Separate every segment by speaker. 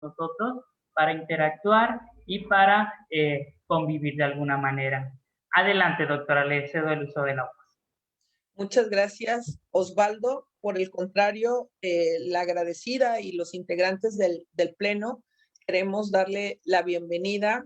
Speaker 1: nosotros para interactuar y para convivir de alguna manera. Adelante, doctora, le cedo el uso de la voz.
Speaker 2: Muchas gracias, Osvaldo. Por el contrario, la agradecida y los integrantes del Pleno queremos darle la bienvenida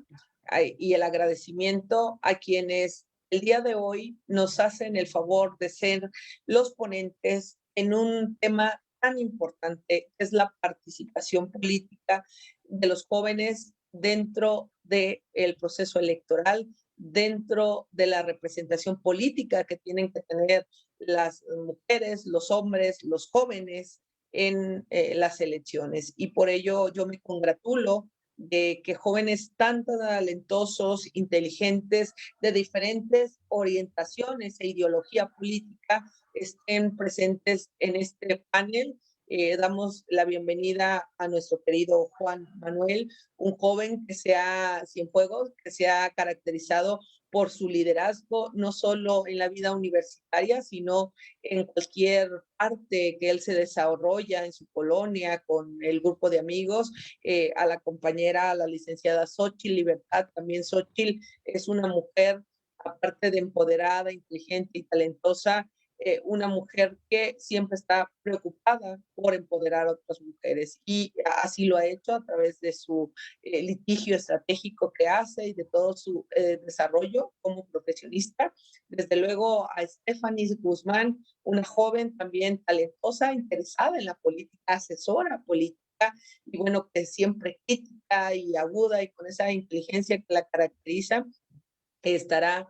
Speaker 2: y el agradecimiento a quienes el día de hoy nos hacen el favor de ser los ponentes en un tema tan importante, que es la participación política de los jóvenes dentro del proceso electoral, dentro de la representación política que tienen que tener las mujeres, los hombres, los jóvenes en las elecciones. Y por ello yo me congratulo de que jóvenes tan talentosos, inteligentes, de diferentes orientaciones e ideología política estén presentes en este panel. Damos la bienvenida a nuestro querido Juan Manuel, un joven que Cienfuegos, que se ha caracterizado por su liderazgo, no solo en la vida universitaria, sino en cualquier parte que él se desarrolla en su colonia, con el grupo de amigos, a la compañera, a la licenciada Xochitl Libertad. También Xochitl es una mujer, aparte de empoderada, inteligente y talentosa, una mujer que siempre está preocupada por empoderar a otras mujeres, y así lo ha hecho a través de su litigio estratégico que hace y de todo su desarrollo como profesionista. Desde luego a Stephanie Guzmán, una joven también talentosa, interesada en la política, asesora política, y bueno, que siempre crítica y aguda y con esa inteligencia que la caracteriza, estará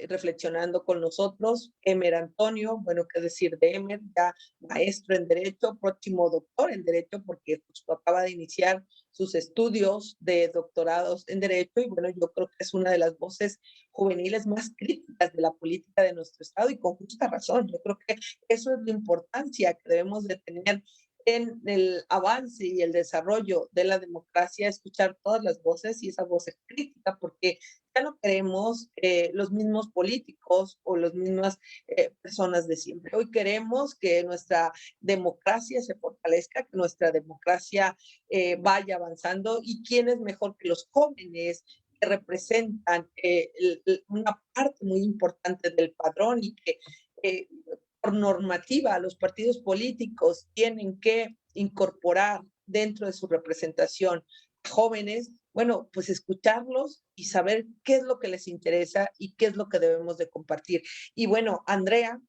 Speaker 2: reflexionando con nosotros. Emer Antonio, bueno, qué decir de Emer, ya maestro en Derecho, próximo doctor en Derecho, porque justo acaba de iniciar sus estudios de doctorados en Derecho, y bueno, yo creo que es una de las voces juveniles más críticas de la política de nuestro Estado, y con justa razón. Yo creo que eso es la importancia que debemos de tener en el avance y el desarrollo de la democracia, escuchar todas las voces y esa voz es crítica, porque ya no queremos los mismos políticos o las mismas personas de siempre. Hoy queremos que nuestra democracia se fortalezca, que nuestra democracia vaya avanzando, y quién es mejor que los jóvenes que representan una parte muy importante del padrón, y que por normativa los partidos políticos tienen que incorporar dentro de su representación jóvenes. Bueno, pues escucharlos y saber qué es lo que les interesa y qué es lo que debemos de compartir. Y bueno, Andrea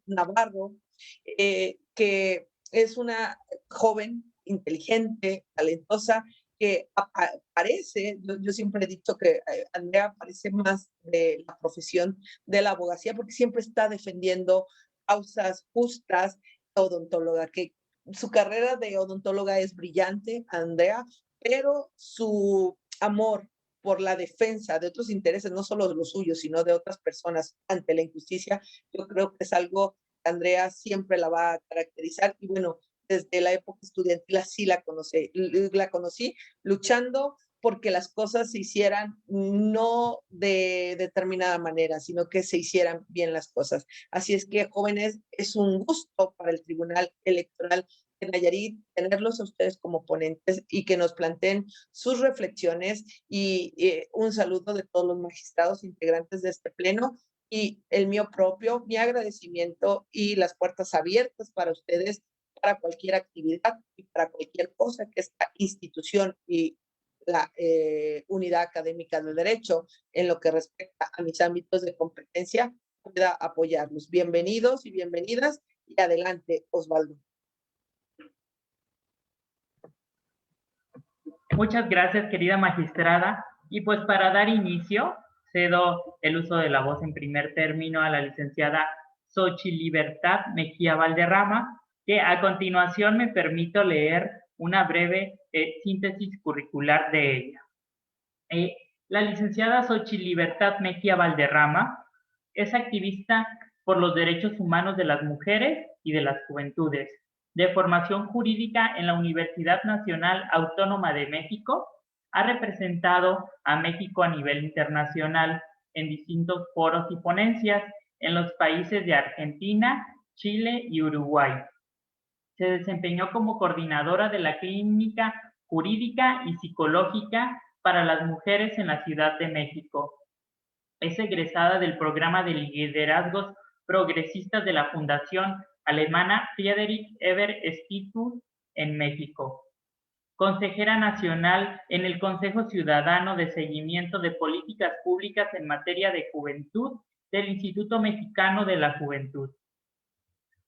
Speaker 2: Navarro, que es una joven inteligente, talentosa, que parece, yo siempre he dicho que Andrea parece más de la profesión de la abogacía, porque siempre está defendiendo causas justas. Odontóloga, que su carrera de odontóloga es brillante, Andrea, pero su amor por la defensa de otros intereses, no solo de los suyos, sino de otras personas ante la injusticia, yo creo que es algo que Andrea siempre la va a caracterizar. Y bueno, desde la época estudiantil así la conocí luchando porque las cosas se hicieran no de determinada manera, sino que se hicieran bien las cosas. Así es que, jóvenes, es un gusto para el Tribunal Electoral de Nayarit tenerlos a ustedes como ponentes y que nos planteen sus reflexiones, y un saludo de todos los magistrados integrantes de este pleno, y el mío propio, mi agradecimiento y las puertas abiertas para ustedes, para cualquier actividad y para cualquier cosa que esta institución y la unidad académica de Derecho, en lo que respecta a mis ámbitos de competencia, pueda apoyarlos. Bienvenidos y bienvenidas, y adelante, Osvaldo.
Speaker 1: Muchas gracias, querida magistrada. Y pues para dar inicio, cedo el uso de la voz en primer término a la licenciada Xochitl Libertad Mejía Valderrama, que a continuación me permito leer una breve síntesis curricular de ella. La licenciada Xochitl Libertad Mejía Valderrama es activista por los derechos humanos de las mujeres y de las juventudes, de formación jurídica en la Universidad Nacional Autónoma de México. Ha representado a México a nivel internacional en distintos foros y ponencias en los países de Argentina, Chile y Uruguay. Se desempeñó como coordinadora de la Clínica jurídica y psicológica para las mujeres en la Ciudad de México. Es egresada del programa de liderazgos progresistas de la Fundación Alemana Friedrich Ebert Institut en México. Consejera nacional en el Consejo Ciudadano de Seguimiento de Políticas Públicas en materia de juventud del Instituto Mexicano de la Juventud.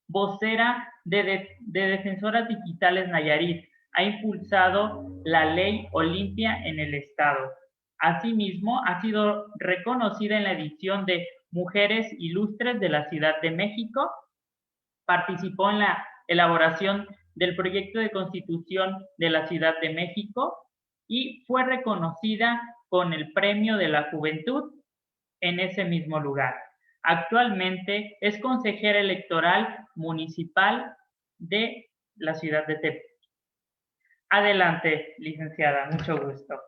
Speaker 1: Vocera de Defensoras Digitales Nayarit, ha impulsado la Ley Olimpia en el Estado. Asimismo, ha sido reconocida en la edición de Mujeres Ilustres de la Ciudad de México. Participó en la elaboración del proyecto de Constitución de la Ciudad de México y fue reconocida con el Premio de la Juventud en ese mismo lugar. Actualmente es consejera electoral municipal de la ciudad de Tepic. Adelante, licenciada, mucho gusto.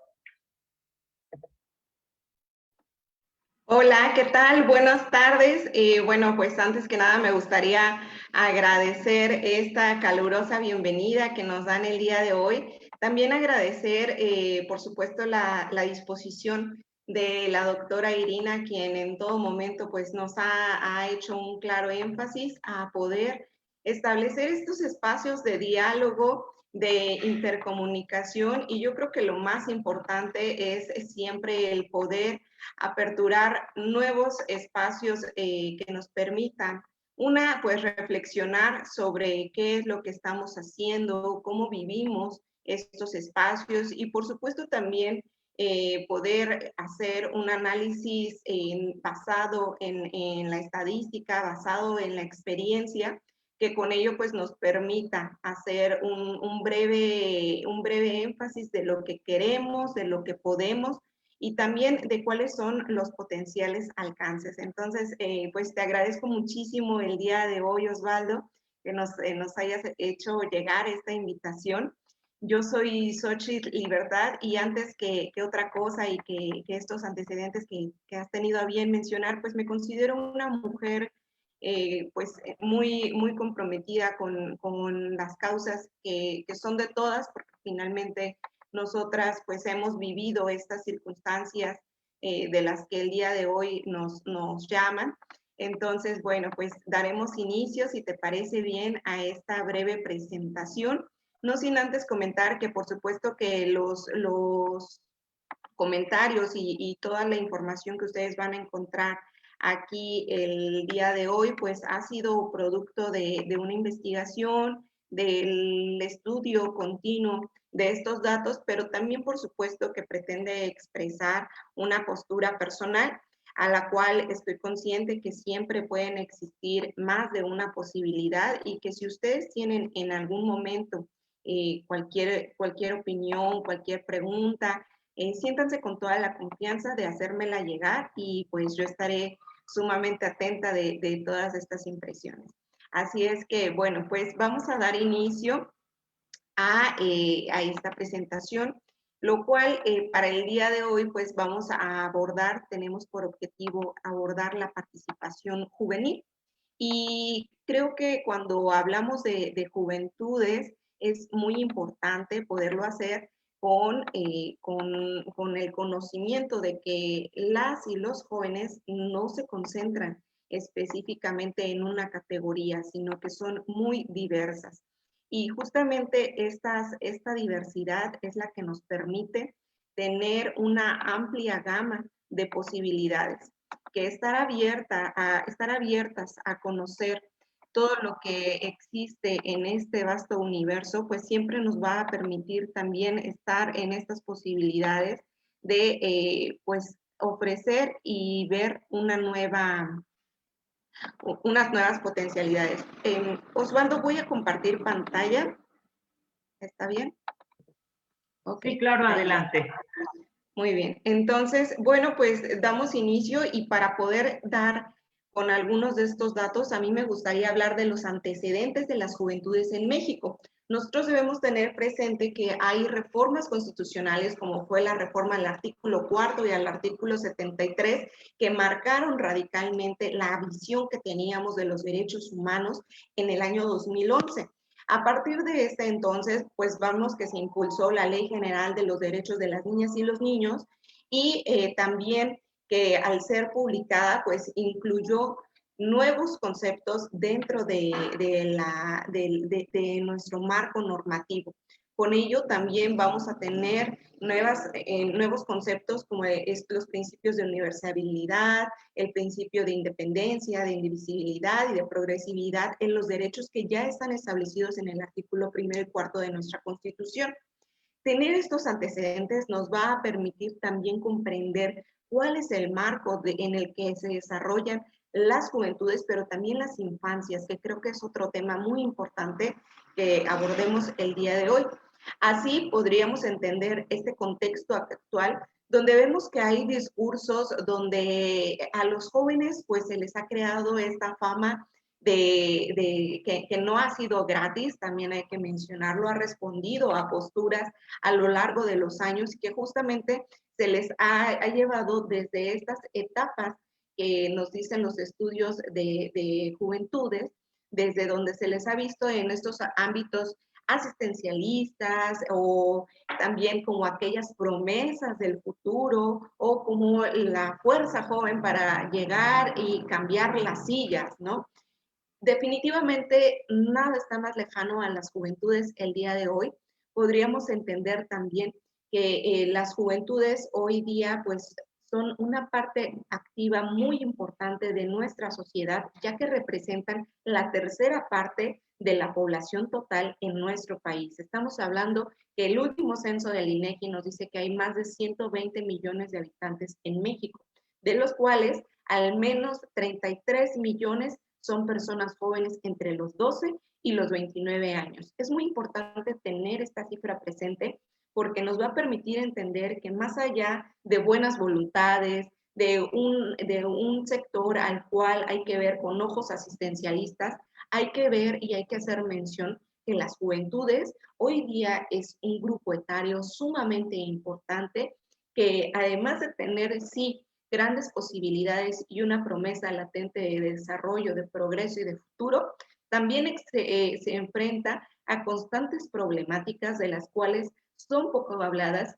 Speaker 3: Hola, ¿qué tal? Buenas tardes. Bueno, pues antes que nada me gustaría agradecer esta calurosa bienvenida que nos dan el día de hoy. También agradecer, por supuesto, la disposición de la doctora Irina, quien en todo momento pues nos ha hecho un claro énfasis a poder establecer estos espacios de diálogo, de intercomunicación, y yo creo que lo más importante es siempre el poder aperturar nuevos espacios que nos permitan, pues reflexionar sobre qué es lo que estamos haciendo, cómo vivimos estos espacios y por supuesto también poder hacer un análisis basado en la estadística, basado en la experiencia, que con ello pues nos permita hacer un breve énfasis de lo que queremos, de lo que podemos y también de cuáles son los potenciales alcances. Entonces, pues te agradezco muchísimo el día de hoy, Osvaldo, que nos hayas hecho llegar esta invitación. Yo soy Xochitl Libertad y antes que otra cosa y que estos antecedentes que has tenido a bien mencionar, pues me considero una mujer pues muy comprometida con las causas que son de todas, porque finalmente nosotras pues hemos vivido estas circunstancias de las que el día de hoy nos llaman. Entonces, bueno, pues daremos inicio, si te parece bien, a esta breve presentación. No sin antes comentar que por supuesto que los comentarios y toda la información que ustedes van a encontrar aquí el día de hoy, pues ha sido producto de una investigación, del estudio continuo de estos datos, pero también por supuesto que pretende expresar una postura personal a la cual estoy consciente que siempre pueden existir más de una posibilidad y que si ustedes tienen en algún momento cualquier opinión, cualquier pregunta, siéntanse con toda la confianza de hacérmela llegar y pues yo estaré sumamente atenta de todas estas impresiones. Así es que, bueno, pues vamos a dar inicio a esta presentación, lo cual para el día de hoy pues vamos a abordar, tenemos por objetivo abordar la participación juvenil. Y creo que cuando hablamos de juventudes es muy importante poderlo hacer con el conocimiento de que las y los jóvenes no se concentran específicamente en una categoría, sino que son muy diversas. Y justamente esta diversidad es la que nos permite tener una amplia gama de posibilidades, que estar abiertas a conocer todo lo que existe en este vasto universo, pues siempre nos va a permitir también estar en estas posibilidades de pues ofrecer y ver unas nuevas potencialidades. Osvaldo, voy a compartir pantalla. ¿Está bien?
Speaker 1: Okay. Sí, claro, adelante.
Speaker 3: Muy bien, entonces, bueno, pues damos inicio y para poder dar con algunos de estos datos, a mí me gustaría hablar de los antecedentes de las juventudes en México. Nosotros debemos tener presente que hay reformas constitucionales, como fue la reforma al artículo 4 y al artículo 73, que marcaron radicalmente la visión que teníamos de los derechos humanos en el año 2011. A partir de este entonces, pues vamos que se impulsó la Ley General de los Derechos de las Niñas y los Niños y también que al ser publicada, pues incluyó nuevos conceptos dentro de nuestro marco normativo. Con ello también vamos a tener nuevos conceptos como los principios de universalidad, el principio de independencia, de indivisibilidad y de progresividad en los derechos que ya están establecidos en el artículo 1 y 4 de nuestra Constitución. Tener estos antecedentes nos va a permitir también comprender cuál es el marco en el que se desarrollan las juventudes, pero también las infancias, que creo que es otro tema muy importante que abordemos el día de hoy. Así podríamos entender este contexto actual donde vemos que hay discursos donde a los jóvenes pues se les ha creado esta fama que no ha sido gratis, también hay que mencionarlo, ha respondido a posturas a lo largo de los años y que justamente se les ha llevado desde estas etapas que nos dicen los estudios de juventudes, desde donde se les ha visto en estos ámbitos asistencialistas o también como aquellas promesas del futuro o como la fuerza joven para llegar y cambiar las sillas, ¿no? Definitivamente nada está más lejano a las juventudes el día de hoy. Podríamos entender también que las juventudes hoy día pues son una parte activa muy importante de nuestra sociedad, ya que representan la tercera parte de la población total en nuestro país. Estamos hablando que el último censo del INEGI nos dice que hay más de 120 millones de habitantes en México, de los cuales al menos 33 millones son personas jóvenes entre los 12 y los 29 años. Es muy importante tener esta cifra presente porque nos va a permitir entender que más allá de buenas voluntades, de un sector al cual hay que ver con ojos asistencialistas, hay que ver y hay que hacer mención que las juventudes hoy día es un grupo etario sumamente importante que además de tener, sí, grandes posibilidades y una promesa latente de desarrollo, de progreso y de futuro, también se enfrenta a constantes problemáticas de las cuales son poco habladas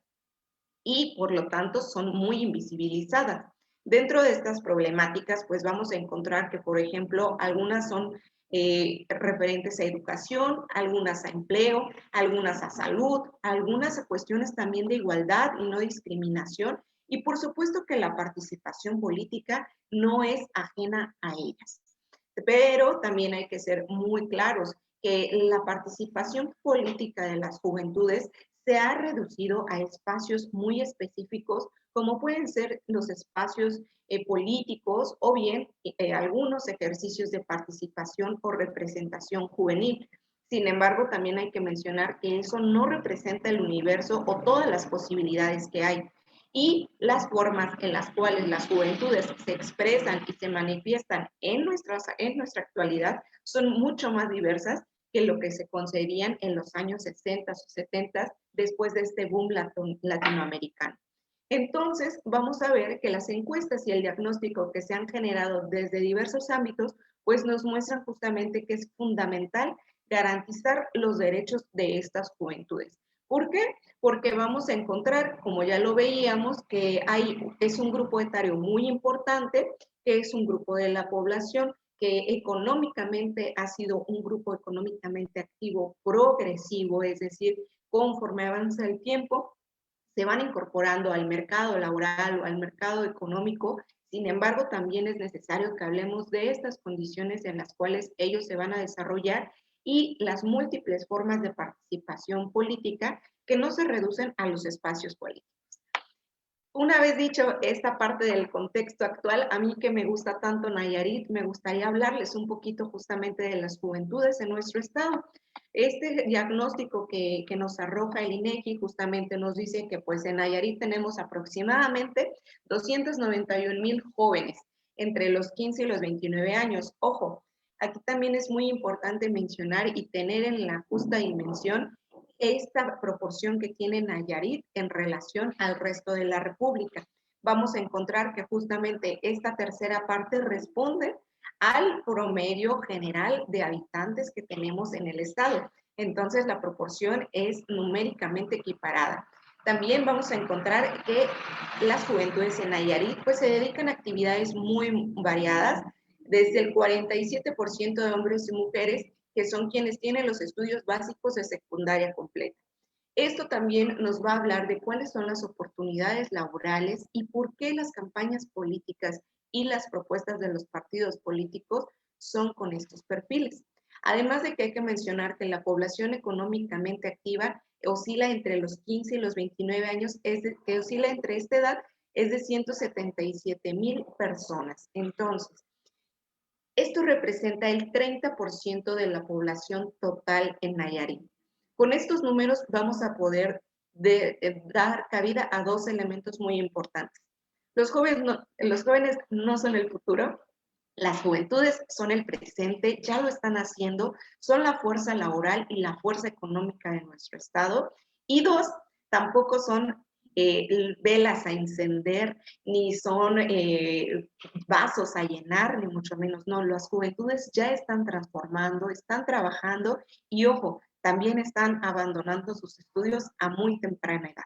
Speaker 3: y por lo tanto son muy invisibilizadas. Dentro de estas problemáticas, pues vamos a encontrar que, por ejemplo, algunas son referentes a educación, algunas a empleo, algunas a salud, algunas a cuestiones también de igualdad y no discriminación, y por supuesto que la participación política no es ajena a ellas. Pero también hay que ser muy claros que la participación política de las juventudes se ha reducido a espacios muy específicos, como pueden ser los espacios políticos o bien algunos ejercicios de participación o representación juvenil. Sin embargo, también hay que mencionar que eso no representa el universo o todas las posibilidades que hay. Y las formas en las cuales las juventudes se expresan y se manifiestan en nuestra actualidad son mucho más diversas que lo que se concebían en los años 60 o 70 después de este boom latinoamericano. Entonces, vamos a ver que las encuestas y el diagnóstico que se han generado desde diversos ámbitos, pues nos muestran justamente que es fundamental garantizar los derechos de estas juventudes. ¿Por qué? Porque vamos a encontrar, como ya lo veíamos, que es un grupo etario muy importante, que es un grupo de la población que económicamente ha sido un grupo económicamente activo, progresivo, es decir, conforme avanza el tiempo, se van incorporando al mercado laboral o al mercado económico. Sin embargo, también es necesario que hablemos de estas condiciones en las cuales ellos se van a desarrollar y las múltiples formas de participación política que no se reducen a los espacios políticos. Una vez dicho esta parte del contexto actual, a mí que me gusta tanto Nayarit, me gustaría hablarles un poquito justamente de las juventudes en nuestro estado. Este diagnóstico que nos arroja el INEGI justamente nos dice que pues en Nayarit tenemos aproximadamente 291,000 jóvenes entre los 15 y los 29 años. Ojo, aquí también es muy importante mencionar y tener en la justa dimensión esta proporción que tiene Nayarit en relación al resto de la República. Vamos a encontrar que justamente esta tercera parte responde al promedio general de habitantes que tenemos en el estado. Entonces la proporción es numéricamente equiparada. También vamos a encontrar que las juventudes en Nayarit pues se dedican a actividades muy variadas, desde el 47% de hombres y mujeres que son quienes tienen los estudios básicos de secundaria completa. Esto también nos va a hablar de cuáles son las oportunidades laborales y por qué las campañas políticas y las propuestas de los partidos políticos son con estos perfiles. Además de que hay que mencionar que la población económicamente activa oscila entre los 15 y los 29 años, que oscila entre esta edad, es de 177,000 personas. Entonces, esto representa el 30% de la población total en Nayarit. Con estos números vamos a poder dar cabida a dos elementos muy importantes. Los jóvenes no son el futuro, las juventudes son el presente, ya lo están haciendo, son la fuerza laboral y la fuerza económica de nuestro estado. Y dos, tampoco son velas a encender, ni son vasos a llenar, ni mucho menos. No, las juventudes ya están transformando, están trabajando y, ojo, también están abandonando sus estudios a muy temprana edad.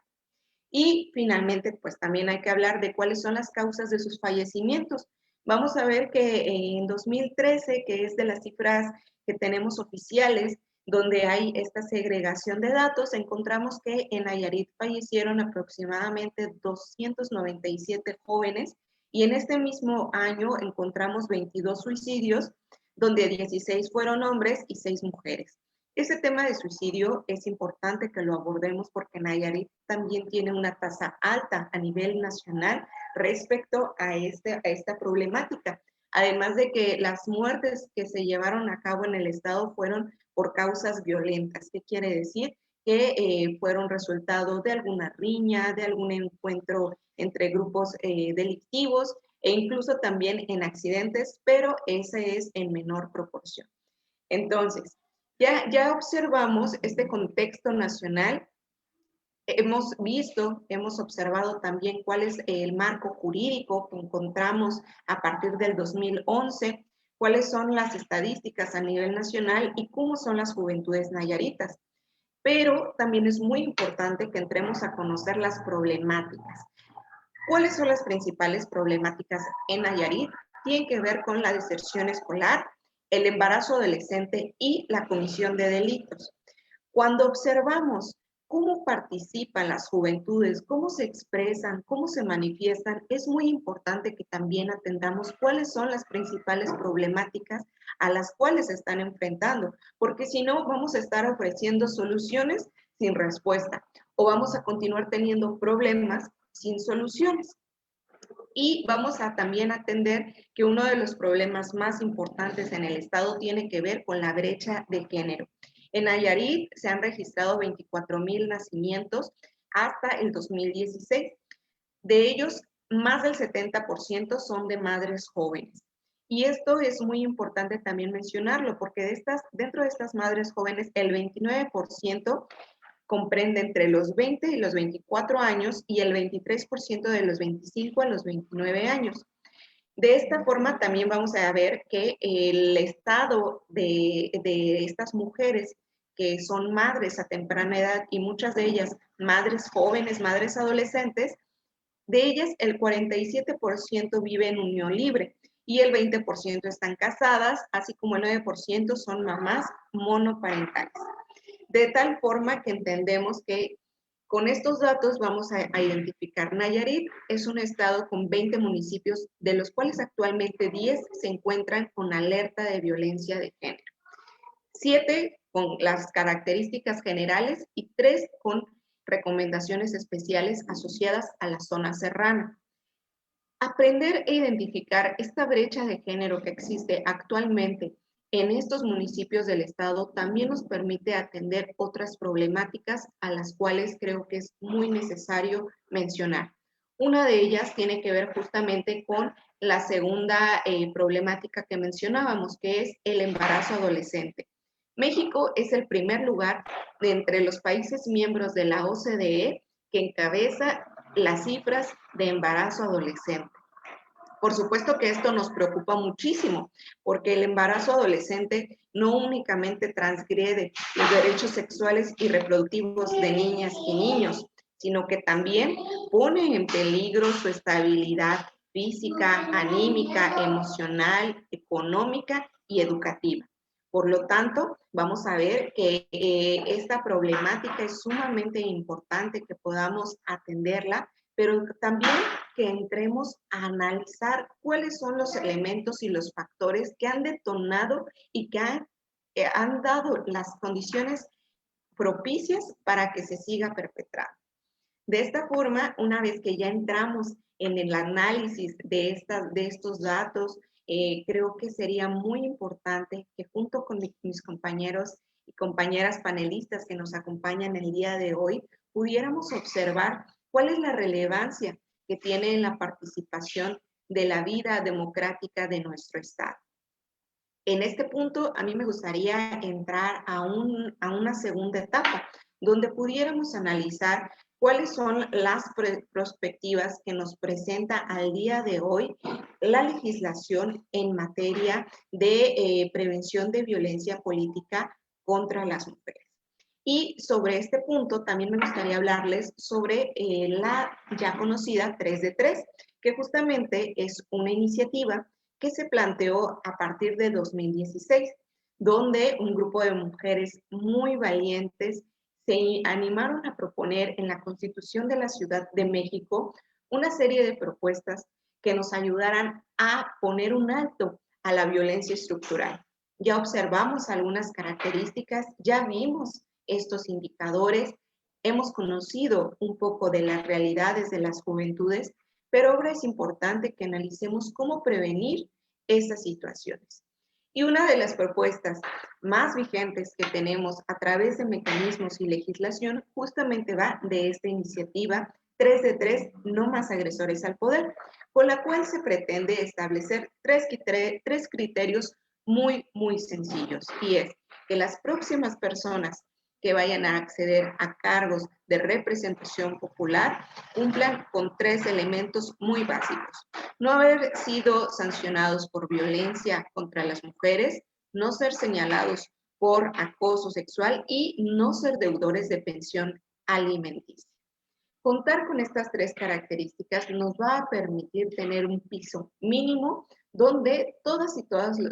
Speaker 3: Y finalmente, pues también hay que hablar de cuáles son las causas de sus fallecimientos. Vamos a ver que en 2013, que es de las cifras que tenemos oficiales, donde hay esta segregación de datos, encontramos que en Nayarit fallecieron aproximadamente 297 jóvenes y en este mismo año encontramos 22 suicidios, donde 16 fueron hombres y 6 mujeres. Ese tema de suicidio es importante que lo abordemos porque Nayarit también tiene una tasa alta a nivel nacional respecto a esta problemática. Además de que las muertes que se llevaron a cabo en el estado fueron por causas violentas. ¿Qué quiere decir? Que fueron resultado de alguna riña, de algún encuentro entre grupos delictivos e incluso también en accidentes, pero ese es en menor proporción. Entonces, ya observamos este contexto nacional, hemos observado también cuál es el marco jurídico que encontramos a partir del 2011, cuáles son las estadísticas a nivel nacional y cómo son las juventudes nayaritas. Pero también es muy importante que entremos a conocer las problemáticas. ¿Cuáles son las principales problemáticas en Nayarit? Tienen que ver con la deserción escolar, el embarazo adolescente y la comisión de delitos. Cuando observamos cómo participan las juventudes, cómo se expresan, cómo se manifiestan, es muy importante que también atendamos cuáles son las principales problemáticas a las cuales se están enfrentando, porque si no vamos a estar ofreciendo soluciones sin respuesta o vamos a continuar teniendo problemas sin soluciones. Y vamos a también atender que uno de los problemas más importantes en el estado tiene que ver con la brecha de género. En Nayarit se han registrado 24,000 nacimientos hasta el 2016. De ellos, más del 70% son de madres jóvenes. Y esto es muy importante también mencionarlo, porque dentro de estas madres jóvenes, el 29% comprende entre los 20 y los 24 años y el 23% de los 25 a los 29 años. De esta forma también vamos a ver que el estado de estas mujeres que son madres a temprana edad y muchas de ellas madres jóvenes, madres adolescentes, de ellas el 47% vive en unión libre y el 20% están casadas, así como el 9% son mamás monoparentales. De tal forma que entendemos que con estos datos vamos a identificar. Nayarit es un estado con 20 municipios, de los cuales actualmente 10 se encuentran con alerta de violencia de género. 7 con las características generales y 3 con recomendaciones especiales asociadas a la zona serrana. Aprender e identificar esta brecha de género que existe actualmente en estos municipios del estado también nos permite atender otras problemáticas a las cuales creo que es muy necesario mencionar. Una de ellas tiene que ver justamente con la segunda problemática que mencionábamos, que es el embarazo adolescente. México es el primer lugar de entre los países miembros de la OCDE que encabeza las cifras de embarazo adolescente. Por supuesto que esto nos preocupa muchísimo, porque el embarazo adolescente no únicamente transgrede los derechos sexuales y reproductivos de niñas y niños, sino que también pone en peligro su estabilidad física, anímica, emocional, económica y educativa. Por lo tanto, vamos a ver que esta problemática es sumamente importante que podamos atenderla, pero también que entremos a analizar cuáles son los elementos y los factores que han detonado y que han dado las condiciones propicias para que se siga perpetrando. De esta forma, una vez que ya entramos en el análisis de estos datos, creo que sería muy importante que junto con mis compañeros y compañeras panelistas que nos acompañan el día de hoy, pudiéramos observar cuál es la relevancia que tiene en la participación de la vida democrática de nuestro Estado. En este punto, a mí me gustaría entrar a una segunda etapa, donde pudiéramos analizar cuáles son las perspectivas que nos presenta al día de hoy la legislación en materia de prevención de violencia política contra las mujeres. Y sobre este punto también me gustaría hablarles sobre la ya conocida 3 de 3, que justamente es una iniciativa que se planteó a partir de 2016, donde un grupo de mujeres muy valientes se animaron a proponer en la Constitución de la Ciudad de México una serie de propuestas que nos ayudaran a poner un alto a la violencia estructural. Ya observamos algunas características, ya vimos estos indicadores, hemos conocido un poco de las realidades de las juventudes, pero ahora es importante que analicemos cómo prevenir esas situaciones. Y una de las propuestas más vigentes que tenemos a través de mecanismos y legislación justamente va de esta iniciativa 3 de 3, no más agresores al poder, con la cual se pretende establecer tres criterios muy sencillos, y es que las próximas personas que vayan a acceder a cargos de representación popular cumplan con 3 elementos muy básicos: no haber sido sancionados por violencia contra las mujeres, no ser señalados por acoso sexual y no ser deudores de pensión alimenticia. Contar con estas 3 características nos va a permitir tener un piso mínimo donde todas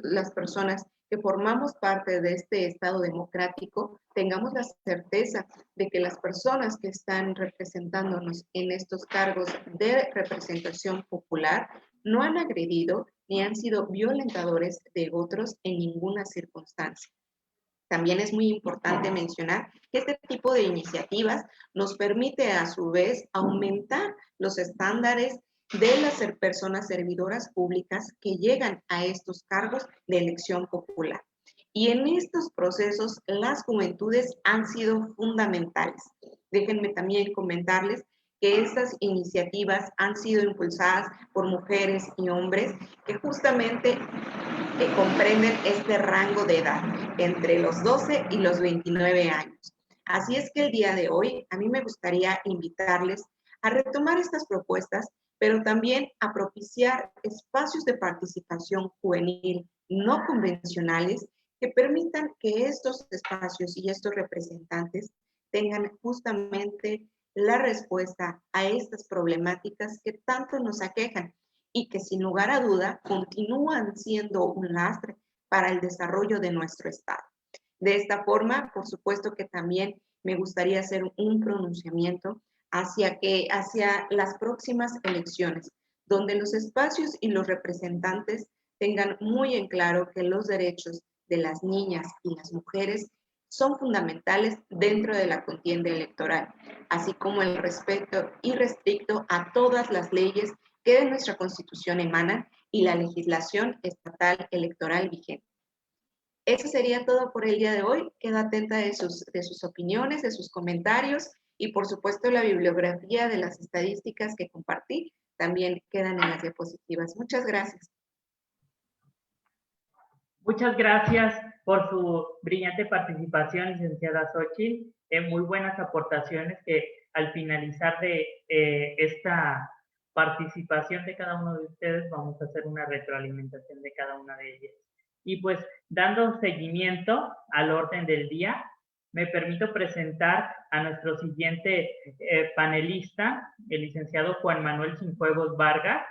Speaker 3: las personas que formamos parte de este Estado democrático tengamos la certeza de que las personas que están representándonos en estos cargos de representación popular no han agredido ni han sido violentadores de otros en ninguna circunstancia. También es muy importante mencionar que este tipo de iniciativas nos permite a su vez aumentar los estándares de las personas servidoras públicas que llegan a estos cargos de elección popular. Y en estos procesos las juventudes han sido fundamentales. Déjenme también comentarles que estas iniciativas han sido impulsadas por mujeres y hombres que justamente comprenden este rango de edad, entre los 12 y los 29 años. Así es que el día de hoy a mí me gustaría invitarles a retomar estas propuestas, pero también a propiciar espacios de participación juvenil no convencionales que permitan que estos espacios y estos representantes tengan justamente la respuesta a estas problemáticas que tanto nos aquejan y que sin lugar a duda continúan siendo un lastre para el desarrollo de nuestro Estado. De esta forma, por supuesto que también me gustaría hacer un pronunciamiento hacia las próximas elecciones, donde los espacios y los representantes tengan muy en claro que los derechos de las niñas y las mujeres son fundamentales dentro de la contienda electoral, así como el respeto irrestricto a todas las leyes que de nuestra Constitución emanan y la legislación estatal electoral vigente. Eso sería todo por el día de hoy. Queda atenta de sus opiniones, de sus comentarios, y por supuesto la bibliografía de las estadísticas que compartí también quedan en las diapositivas. Muchas gracias.
Speaker 1: Muchas gracias por su brillante participación, licenciada Xochitl. Muy buenas aportaciones que al finalizar de esta participación de cada uno de ustedes vamos a hacer una retroalimentación de cada una de ellas. Y pues dando seguimiento al orden del día, me permito presentar a nuestro siguiente panelista, el licenciado Juan Manuel Cienfuegos Vargas.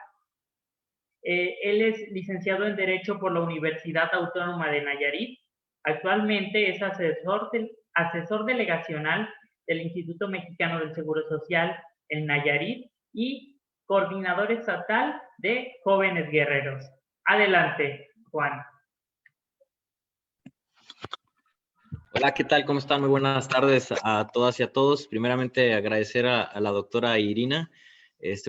Speaker 1: Él es licenciado en Derecho por la Universidad Autónoma de Nayarit. Actualmente es asesor delegacional del Instituto Mexicano del Seguro Social en Nayarit y coordinador estatal de Jóvenes Guerreros. Adelante, Juan.
Speaker 4: Hola, ¿qué tal? ¿Cómo están? Muy buenas tardes a todas y a todos. Primeramente, agradecer a la doctora Irina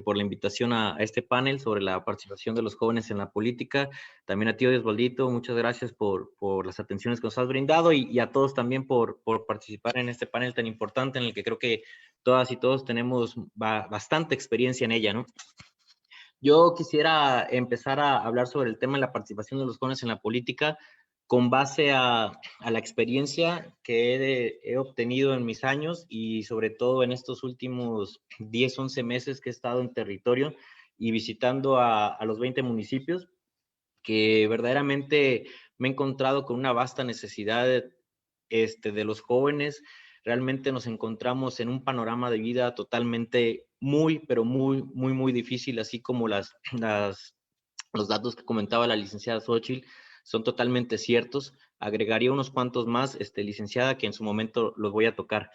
Speaker 4: por la invitación a este panel sobre la participación de los jóvenes en la política. También a ti, Osvaldito, muchas gracias por las atenciones que nos has brindado y a todos también por participar en este panel tan importante en el que creo que todas y todos tenemos bastante experiencia en ella, ¿no? Yo quisiera empezar a hablar sobre el tema de la participación de los jóvenes en la política con base a la experiencia que he obtenido en mis años y sobre todo en estos últimos 10, 11 meses que he estado en territorio y visitando a los 20 municipios, que verdaderamente me he encontrado con una vasta necesidad de los jóvenes. Realmente nos encontramos en un panorama de vida totalmente pero muy difícil, así como los datos que comentaba la licenciada Xochitl son totalmente ciertos. Agregaría unos cuantos más, licenciada, que en su momento los voy a tocar.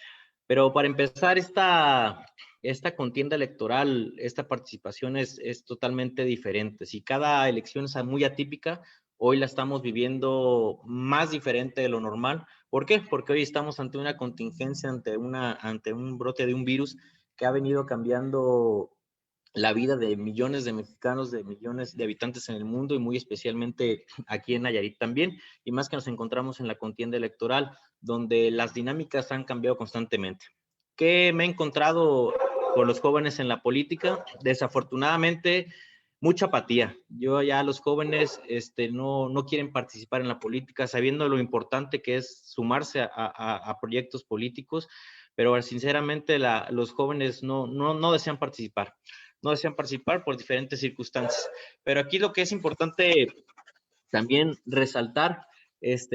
Speaker 4: Pero para empezar esta contienda electoral, esta participación es totalmente diferente. Si cada elección es muy atípica, hoy la estamos viviendo más diferente de lo normal. ¿Por qué? Porque hoy estamos ante una contingencia, ante un brote de un virus que ha venido cambiando la vida de millones de mexicanos, de millones de habitantes en el mundo y muy especialmente aquí en Nayarit también, y más que nos encontramos en la contienda electoral, donde las dinámicas han cambiado constantemente. ¿Qué me he encontrado con los jóvenes en la política? Desafortunadamente, mucha apatía. Los jóvenes no quieren participar en la política, sabiendo lo importante que es sumarse a proyectos políticos, pero sinceramente los jóvenes no desean participar. No desean participar por diferentes circunstancias. Pero aquí lo que es importante también resaltar es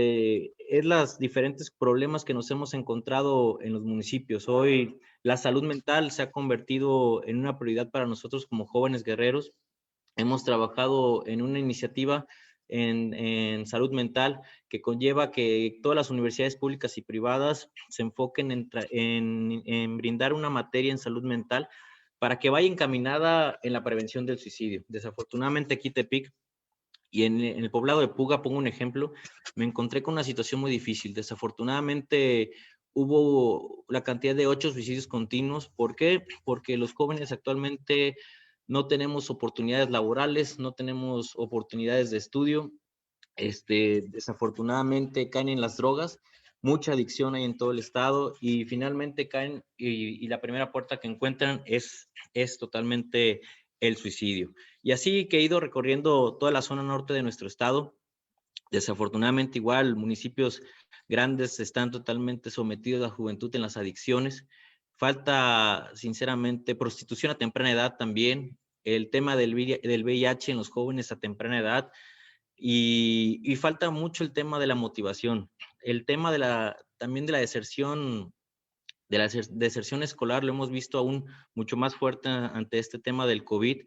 Speaker 4: los diferentes problemas que nos hemos encontrado en los municipios. Hoy la salud mental se ha convertido en una prioridad para nosotros como jóvenes guerreros. Hemos trabajado en una iniciativa en salud mental que conlleva que todas las universidades públicas y privadas se enfoquen en brindar una materia en salud mental para que vaya encaminada en la prevención del suicidio. Desafortunadamente aquí Tepic y en el poblado de Puga, pongo un ejemplo, me encontré con una situación muy difícil. Desafortunadamente hubo la cantidad de 8 suicidios continuos. ¿Por qué? Porque los jóvenes actualmente no tenemos oportunidades laborales, no tenemos oportunidades de estudio. Desafortunadamente caen en las drogas, mucha adicción hay en todo el estado y finalmente caen y la primera puerta que encuentran es totalmente el suicidio. Y así que he ido recorriendo toda la zona norte de nuestro estado. Desafortunadamente igual municipios grandes están totalmente sometidos a la juventud en las adicciones. Falta sinceramente prostitución a temprana edad también, el tema del VIH en los jóvenes a temprana edad. Y falta mucho el tema de la motivación, el tema también de la deserción escolar, lo hemos visto aún mucho más fuerte ante este tema del COVID.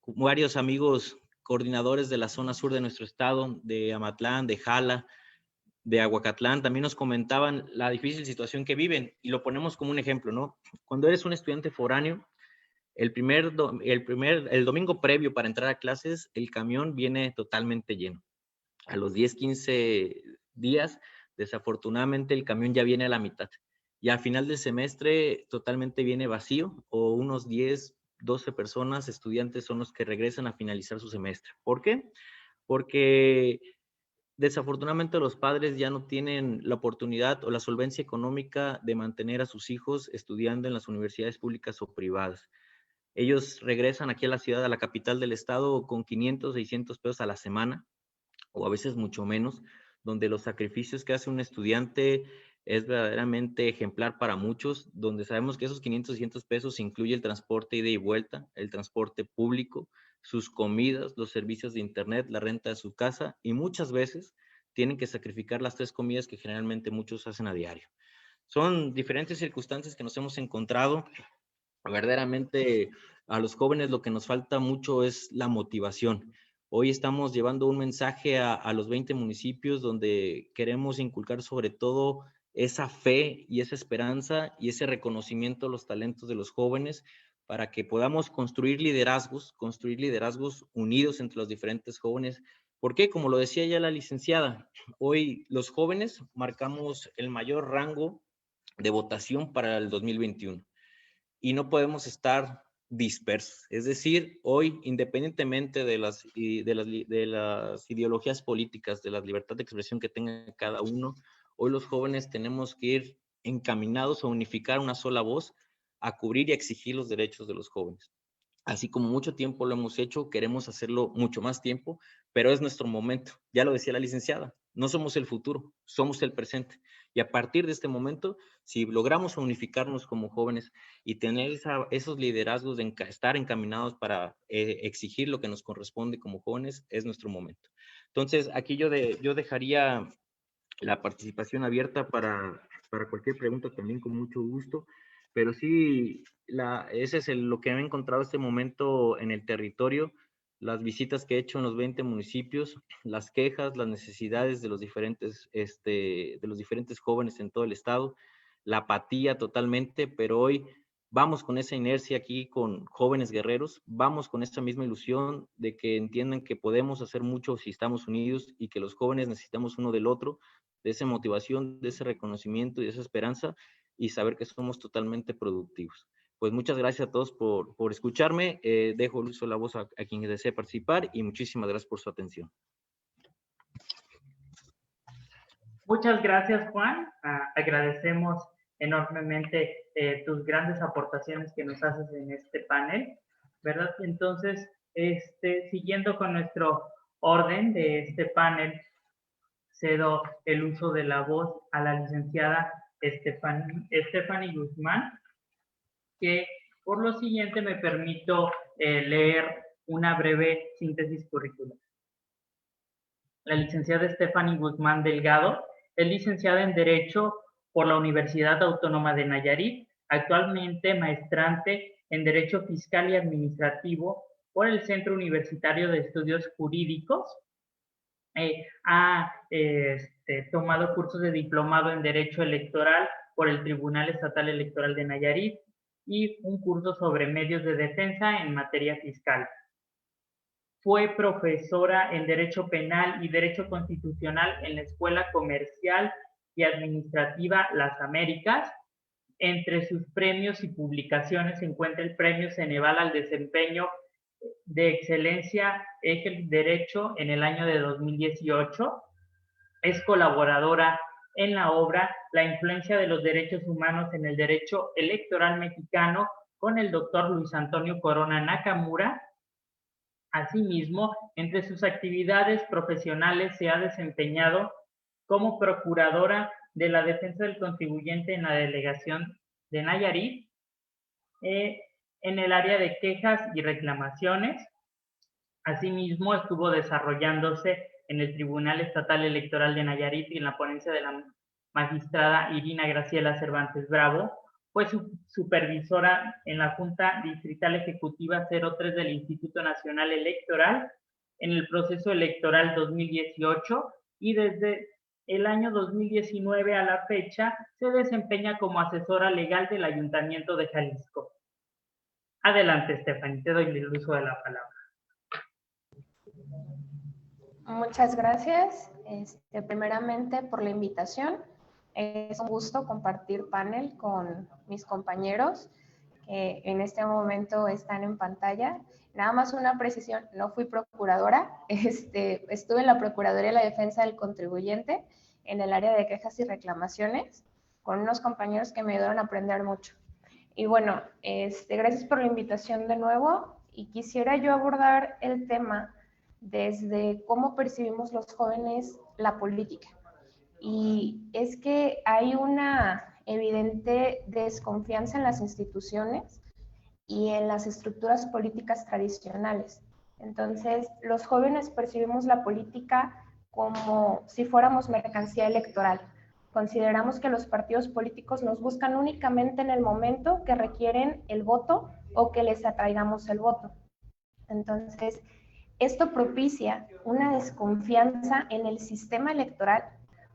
Speaker 4: Varios amigos coordinadores de la zona sur de nuestro estado, de Amatlán, de Jala, de Aguacatlán, también nos comentaban la difícil situación que viven y lo ponemos como un ejemplo, ¿no? Cuando eres un estudiante foráneo, el domingo previo para entrar a clases, el camión viene totalmente lleno. A los 10, 15 días, desafortunadamente el camión ya viene a la mitad. Y al final del semestre totalmente viene vacío o unos 10, 12 personas, estudiantes son los que regresan a finalizar su semestre. ¿Por qué? Porque desafortunadamente los padres ya no tienen la oportunidad o la solvencia económica de mantener a sus hijos estudiando en las universidades públicas o privadas. Ellos regresan aquí a la ciudad, a la capital del estado, con 500, 600 pesos a la semana, o a veces mucho menos, donde los sacrificios que hace un estudiante es verdaderamente ejemplar para muchos, donde sabemos que esos 500, 600 pesos incluye el transporte ida y vuelta, el transporte público, sus comidas, los servicios de internet, la renta de su casa, y muchas veces tienen que sacrificar las 3 comidas que generalmente muchos hacen a diario. Son diferentes circunstancias que nos hemos encontrado. Verdaderamente a los jóvenes lo que nos falta mucho es la motivación. Hoy estamos llevando un mensaje a los 20 municipios donde queremos inculcar sobre todo esa fe y esa esperanza y ese reconocimiento a los talentos de los jóvenes para que podamos construir liderazgos unidos entre los diferentes jóvenes. Porque, como lo decía ya la licenciada, hoy los jóvenes marcamos el mayor rango de votación para el 2021 y no podemos estar dispersos. Es decir, hoy, independientemente de las ideologías políticas, de la libertad de expresión que tenga cada uno, hoy los jóvenes tenemos que ir encaminados a unificar una sola voz, a cubrir y a exigir los derechos de los jóvenes. Así como mucho tiempo lo hemos hecho, queremos hacerlo mucho más tiempo, pero es nuestro momento. Ya lo decía la licenciada, no somos el futuro, somos el presente. Y a partir de este momento, si logramos unificarnos como jóvenes y tener esos liderazgos de estar encaminados para exigir lo que nos corresponde como jóvenes, es nuestro momento. Entonces, aquí yo dejaría la participación abierta para cualquier pregunta también con mucho gusto, pero sí, ese es lo que he encontrado este momento en el territorio, las visitas que he hecho en los 20 municipios, las quejas, las necesidades de los diferentes jóvenes en todo el estado, la apatía totalmente, pero hoy vamos con esa inercia aquí con jóvenes guerreros, vamos con esta misma ilusión de que entiendan que podemos hacer mucho si estamos unidos y que los jóvenes necesitamos uno del otro, de esa motivación, de ese reconocimiento y de esa esperanza y saber que somos totalmente productivos. Pues muchas gracias a todos por escucharme. Dejo el uso de la voz a quien desee participar y muchísimas gracias por su atención.
Speaker 1: Muchas gracias, Juan. Agradecemos enormemente tus grandes aportaciones que nos haces en este panel, ¿verdad? Entonces, siguiendo con nuestro orden de este panel, cedo el uso de la voz a la licenciada Stephanie Guzmán, que por lo siguiente me permito leer una breve síntesis curricular. La licenciada Stephanie Guzmán Delgado es licenciada en Derecho por la Universidad Autónoma de Nayarit, actualmente maestrante en Derecho Fiscal y Administrativo por el Centro Universitario de Estudios Jurídicos. Ha tomado cursos de diplomado en Derecho Electoral por el Tribunal Estatal Electoral de Nayarit y un curso sobre medios de defensa en materia fiscal. Fue profesora en Derecho Penal y Derecho Constitucional en la Escuela Comercial y Administrativa Las Américas. Entre sus premios y publicaciones se encuentra el Premio Ceneval al Desempeño de Excelencia Eje Derecho en el año de 2018. Es colaboradora en la obra La influencia de los derechos humanos en el derecho electoral mexicano con el doctor Luis Antonio Corona Nakamura. Asimismo, entre sus actividades profesionales se ha desempeñado como procuradora de la defensa del contribuyente en la delegación de Nayarit, en el área de quejas y reclamaciones. Asimismo, estuvo desarrollándose en el Tribunal Estatal Electoral de Nayarit y en la ponencia de la magistrada Irina Graciela Cervantes Bravo. Fue supervisora en la Junta Distrital Ejecutiva 03 del Instituto Nacional Electoral en el proceso electoral 2018 y desde el año 2019 a la fecha se desempeña como asesora legal del Ayuntamiento de Jalisco. Adelante, Stephanie, te doy el uso de la palabra.
Speaker 5: Muchas gracias, primeramente por la invitación. Es un gusto compartir panel con mis compañeros que en este momento están en pantalla. Nada más una precisión, no fui procuradora, estuve en la Procuraduría de la Defensa del Contribuyente en el área de quejas y reclamaciones con unos compañeros que me ayudaron a aprender mucho. Y bueno, gracias por la invitación de nuevo y quisiera yo abordar el tema desde cómo percibimos los jóvenes la política. y es que hay una evidente desconfianza en las instituciones y en las estructuras políticas tradicionales. Entonces, los jóvenes percibimos la política como si fuéramos mercancía electoral. Consideramos que los partidos políticos nos buscan únicamente en el momento que requieren el voto o que les atraigamos el voto. Entonces, esto propicia una desconfianza en el sistema electoral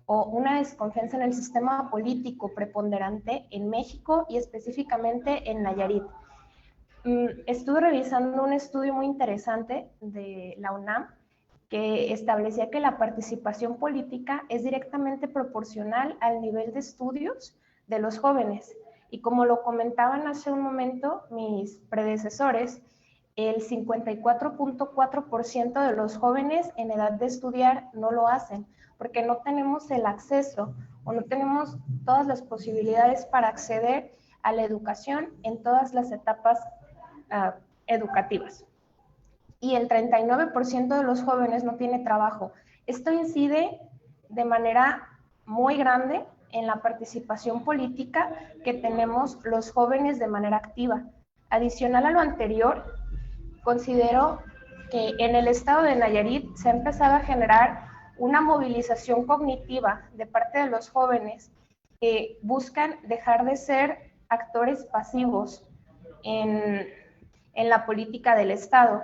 Speaker 5: o una desconfianza en el sistema político preponderante en México y específicamente en Nayarit. Estuve revisando un estudio muy interesante de la UNAM que establecía que la participación política es directamente proporcional al nivel de estudios de los jóvenes. Y como lo comentaban hace un momento mis predecesores, el 54.4% de los jóvenes en edad de estudiar no lo hacen, porque no tenemos el acceso o no tenemos todas las posibilidades para acceder a la educación en todas las etapas educativas. Y el 39% de los jóvenes no tiene trabajo. Esto incide de manera muy grande en la participación política que tenemos los jóvenes de manera activa. Adicional a lo anterior, considero que en el estado de Nayarit se ha empezado a generar una movilización cognitiva de parte de los jóvenes que buscan dejar de ser actores pasivos en la política del Estado.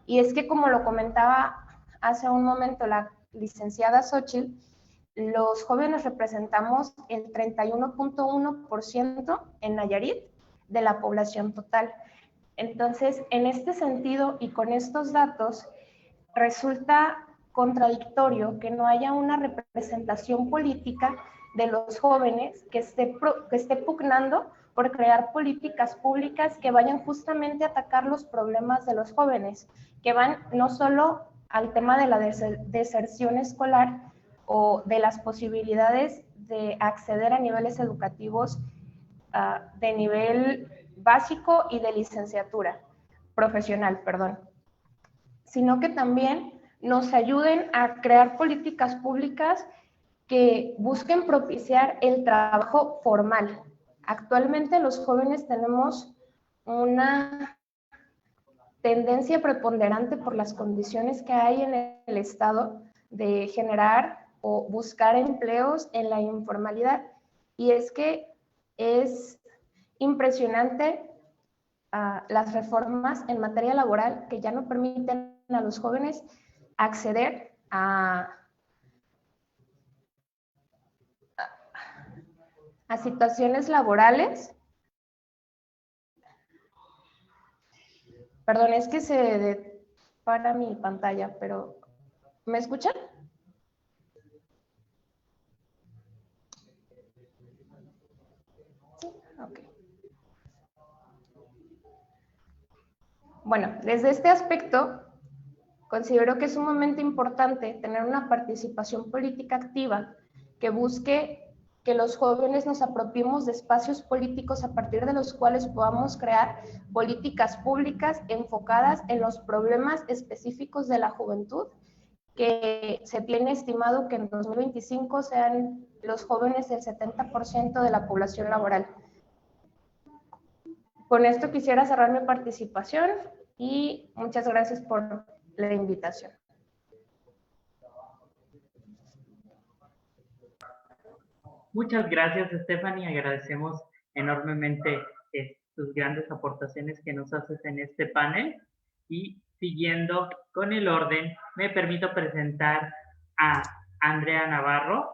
Speaker 5: Y es que, como lo comentaba hace un momento la licenciada Xochitl, los jóvenes representamos el 31.1% en Nayarit de la población total. Entonces, en este sentido y con estos datos, resulta contradictorio que no haya una representación política de los jóvenes que esté pugnando por crear políticas públicas que vayan justamente a atacar los problemas de los jóvenes, que van no solo al tema de la deserción escolar o de las posibilidades de acceder a niveles educativos de nivel básico y de licenciatura profesional, sino que también nos ayuden a crear políticas públicas que busquen propiciar el trabajo formal. Actualmente los jóvenes tenemos una tendencia preponderante por las condiciones que hay en el Estado de generar o buscar empleos en la informalidad. Y es que es impresionante las reformas en materia laboral que ya no permiten a los jóvenes acceder a situaciones laborales. Perdón, es que se para mi pantalla, pero ¿me escuchan? Sí, ok. Bueno, desde este aspecto, considero que es sumamente importante tener una participación política activa que busque que los jóvenes nos apropiemos de espacios políticos a partir de los cuales podamos crear políticas públicas enfocadas en los problemas específicos de la juventud, que se tiene estimado que en 2025 sean los jóvenes el 70% de la población laboral. Con esto quisiera cerrar mi participación y muchas gracias por la invitación.
Speaker 1: Muchas gracias, Stephanie. Agradecemos enormemente tus grandes aportaciones que nos haces en este panel. Y siguiendo con el orden, me permito presentar a Andrea Navarro.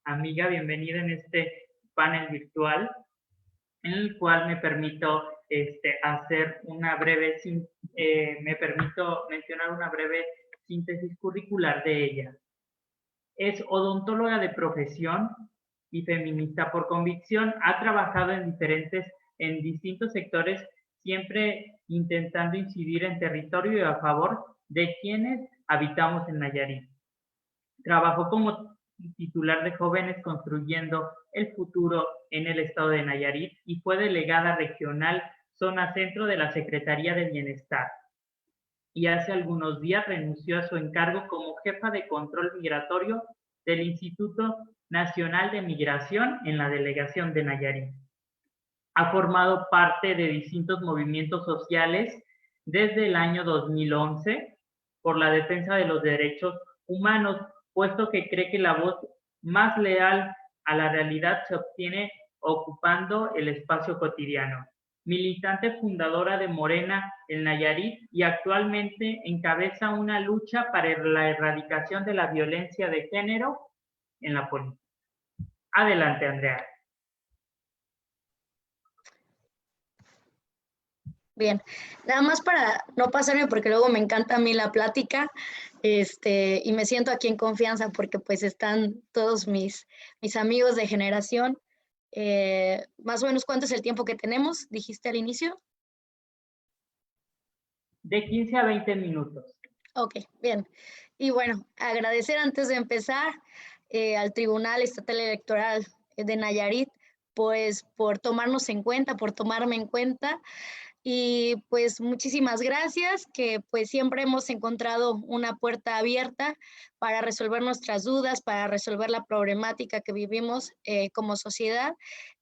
Speaker 1: Amiga, bienvenida en este panel virtual, en el cual me permito hacer una breve, me permito mencionar una breve síntesis curricular de ella. Es odontóloga de profesión y feminista por convicción. Ha trabajado en distintos sectores, siempre intentando incidir en territorio y a favor de quienes habitamos en Nayarit. Trabajó como titular de Jóvenes Construyendo el Futuro en el estado de Nayarit y fue delegada regional zona centro de la Secretaría de Bienestar. Y hace algunos días renunció a su encargo como jefa de control migratorio del Instituto Nacional de Migración en la delegación de Nayarit. Ha formado parte de distintos movimientos sociales desde el año 2011 por la defensa de los derechos humanos, puesto que cree que la voz más leal a la realidad se obtiene ocupando el espacio cotidiano. Militante fundadora de Morena en Nayarit y actualmente encabeza una lucha para la erradicación de la violencia de género en la política. Adelante, Andrea.
Speaker 6: Bien, nada más para no pasarme, porque luego me encanta a mí la plática, y me siento aquí en confianza porque pues están todos mis amigos de generación. Más o menos, ¿cuánto es el tiempo que tenemos? ¿Dijiste al inicio?
Speaker 1: De 15 a 20 minutos.
Speaker 6: Ok, bien. Y bueno, agradecer antes de empezar al Tribunal Estatal Electoral de Nayarit, pues por tomarnos en cuenta, por tomarme en cuenta. Y pues muchísimas gracias, que pues siempre hemos encontrado una puerta abierta para resolver nuestras dudas, para resolver la problemática que vivimos como sociedad.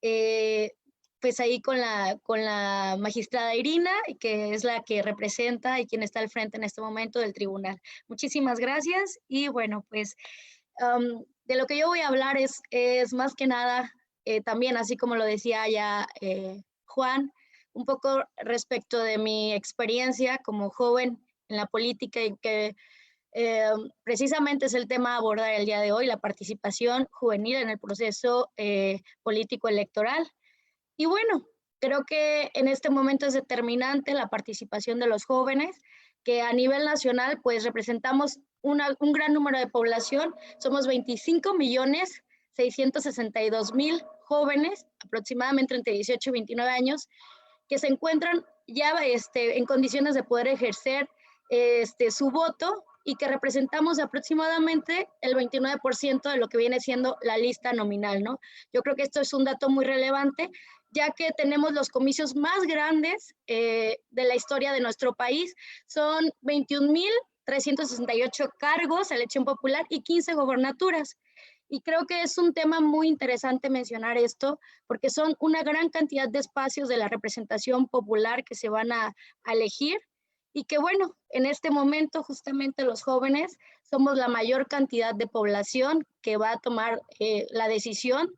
Speaker 6: Pues ahí con la magistrada Irina, que es la que representa y quien está al frente en este momento del tribunal. Muchísimas gracias y bueno, pues de lo que yo voy a hablar es más que nada, también así como lo decía ya Juan, un poco respecto de mi experiencia como joven en la política y que precisamente es el tema a abordar el día de hoy, la participación juvenil en el proceso político electoral. Y bueno, creo que en este momento es determinante la participación de los jóvenes, que a nivel nacional pues representamos un gran número de población, somos 25.662.000 jóvenes, aproximadamente entre 18 y 29 años, que se encuentran ya en condiciones de poder ejercer su voto y que representamos aproximadamente el 29% de lo que viene siendo la lista nominal, ¿no? Yo creo que esto es un dato muy relevante, ya que tenemos los comicios más grandes de la historia de nuestro país. Son 21.368 cargos a elección popular y 15 gobernaturas. Y creo que es un tema muy interesante mencionar esto, porque son una gran cantidad de espacios de la representación popular que se van a elegir y que bueno, en este momento justamente los jóvenes somos la mayor cantidad de población que va a tomar la decisión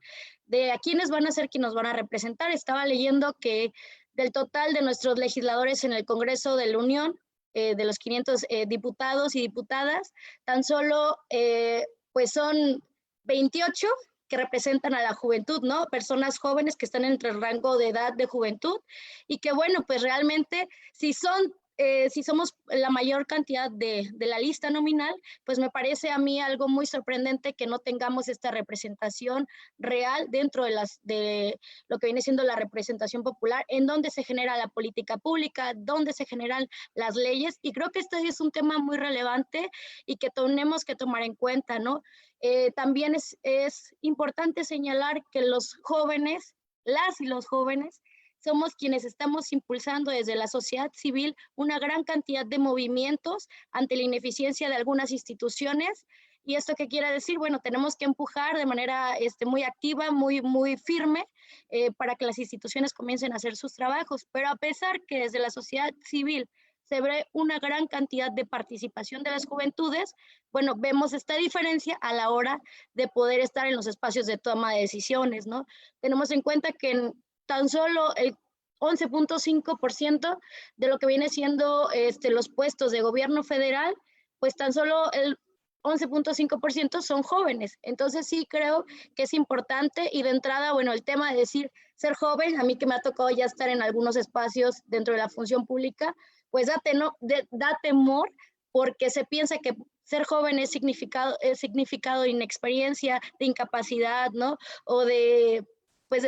Speaker 6: de a quiénes van a ser quienes nos van a representar. Estaba leyendo que del total de nuestros legisladores en el Congreso de la Unión, de los 500 diputados y diputadas, tan solo pues son 28 que representan a la juventud, ¿no? Personas jóvenes que están entre el rango de edad de juventud y que, bueno, pues realmente si somos la mayor cantidad de la lista nominal, pues me parece a mí algo muy sorprendente que no tengamos esta representación real dentro de lo que viene siendo la representación popular, en donde se genera la política pública, donde se generan las leyes, y creo que este es un tema muy relevante y que tenemos que tomar en cuenta, ¿no? También es importante señalar que los jóvenes, las y los jóvenes, somos quienes estamos impulsando desde la sociedad civil una gran cantidad de movimientos ante la ineficiencia de algunas instituciones. ¿Y esto qué quiere decir? Bueno, tenemos que empujar de manera muy activa, muy firme, para que las instituciones comiencen a hacer sus trabajos. Pero a pesar que desde la sociedad civil se ve una gran cantidad de participación de las juventudes, bueno, vemos esta diferencia a la hora de poder estar en los espacios de toma de decisiones, ¿no? Tenemos en cuenta que en tan solo el 11.5% de lo que viene siendo los puestos de gobierno federal, pues tan solo el 11.5% son jóvenes. Entonces sí creo que es importante, y de entrada, bueno, el tema de decir ser joven, a mí que me ha tocado ya estar en algunos espacios dentro de la función pública, pues da temor, porque se piensa que ser joven es significado de inexperiencia, de incapacidad, ¿no? O de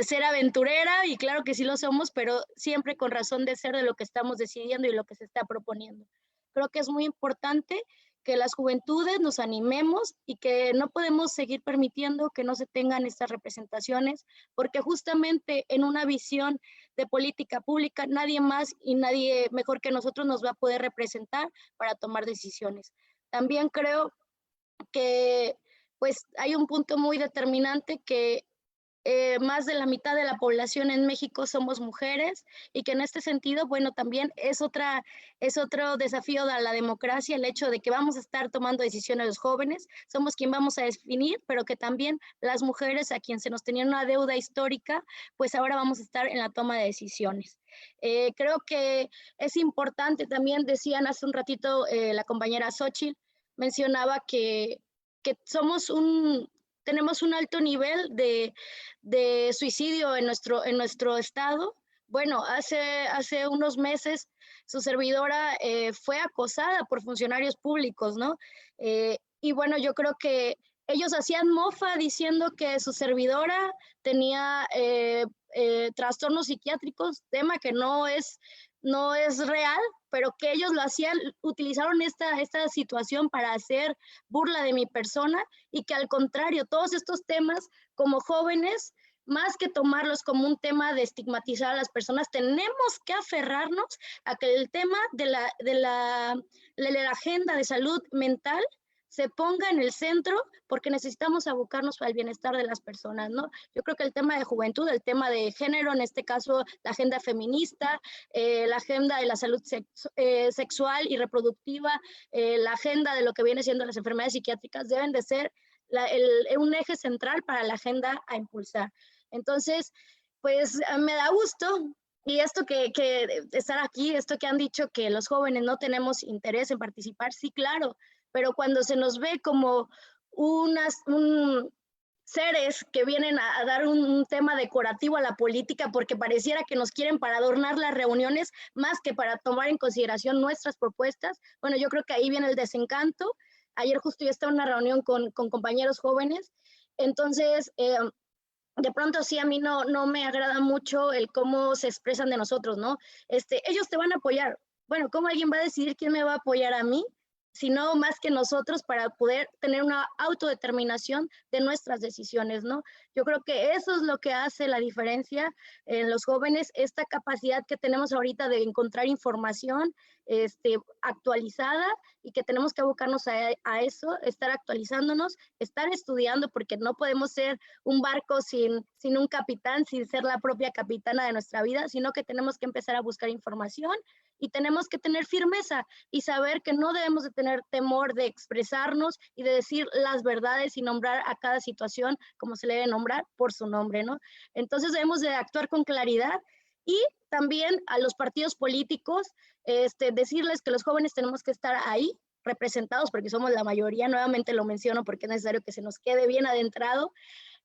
Speaker 6: ser aventurera, y claro que sí lo somos, pero siempre con razón de ser de lo que estamos decidiendo y lo que se está proponiendo. Creo que es muy importante que las juventudes nos animemos y que no podemos seguir permitiendo que no se tengan estas representaciones, porque justamente en una visión de política pública nadie más y nadie mejor que nosotros nos va a poder representar para tomar decisiones. También creo que pues hay un punto muy determinante que más de la mitad de la población en México somos mujeres y que en este sentido, bueno, también es otro desafío de la democracia, el hecho de que vamos a estar tomando decisiones los jóvenes, somos quien vamos a definir, pero que también las mujeres a quien se nos tenía una deuda histórica, pues ahora vamos a estar en la toma de decisiones. Creo que es importante también, decían hace un ratito la compañera Xochitl, mencionaba que tenemos un alto nivel de suicidio en nuestro estado. Bueno, hace unos meses su servidora fue acosada por funcionarios públicos, ¿no? Y bueno, yo creo que ellos hacían mofa diciendo que su servidora tenía trastornos psiquiátricos, tema que no es real, pero que ellos lo hacían, utilizaron esta situación para hacer burla de mi persona y que al contrario, todos estos temas como jóvenes, más que tomarlos como un tema de estigmatizar a las personas, tenemos que aferrarnos a que el tema de la agenda de salud mental se ponga en el centro porque necesitamos abocarnos al bienestar de las personas, ¿no? Yo creo que el tema de juventud, el tema de género, en este caso la agenda feminista, la agenda de la salud sexual y reproductiva, la agenda de lo que viene siendo las enfermedades psiquiátricas deben de ser un eje central para la agenda a impulsar. Entonces, pues me da gusto. Y esto que estar aquí, esto que han dicho que los jóvenes no tenemos interés en participar, sí, claro, pero cuando se nos ve como seres que vienen a dar un tema decorativo a la política porque pareciera que nos quieren para adornar las reuniones más que para tomar en consideración nuestras propuestas, bueno, yo creo que ahí viene el desencanto. Ayer justo yo estaba en una reunión con compañeros jóvenes, entonces de pronto sí a mí no me agrada mucho el cómo se expresan de nosotros, ¿no? Ellos te van a apoyar. Bueno, ¿cómo alguien va a decidir quién me va a apoyar a mí? Sino más que nosotros para poder tener una autodeterminación de nuestras decisiones, ¿no? Yo creo que eso es lo que hace la diferencia en los jóvenes, esta capacidad que tenemos ahorita de encontrar información actualizada y que tenemos que abocarnos a eso, estar actualizándonos, estar estudiando, porque no podemos ser un barco sin un capitán, sin ser la propia capitana de nuestra vida, sino que tenemos que empezar a buscar información y tenemos que tener firmeza y saber que no debemos de tener temor de expresarnos y de decir las verdades y nombrar a cada situación como se le debe nombrar por su nombre, ¿no? Entonces debemos de actuar con claridad y también a los partidos políticos decirles que los jóvenes tenemos que estar ahí representados porque somos la mayoría, nuevamente lo menciono porque es necesario que se nos quede bien adentrado,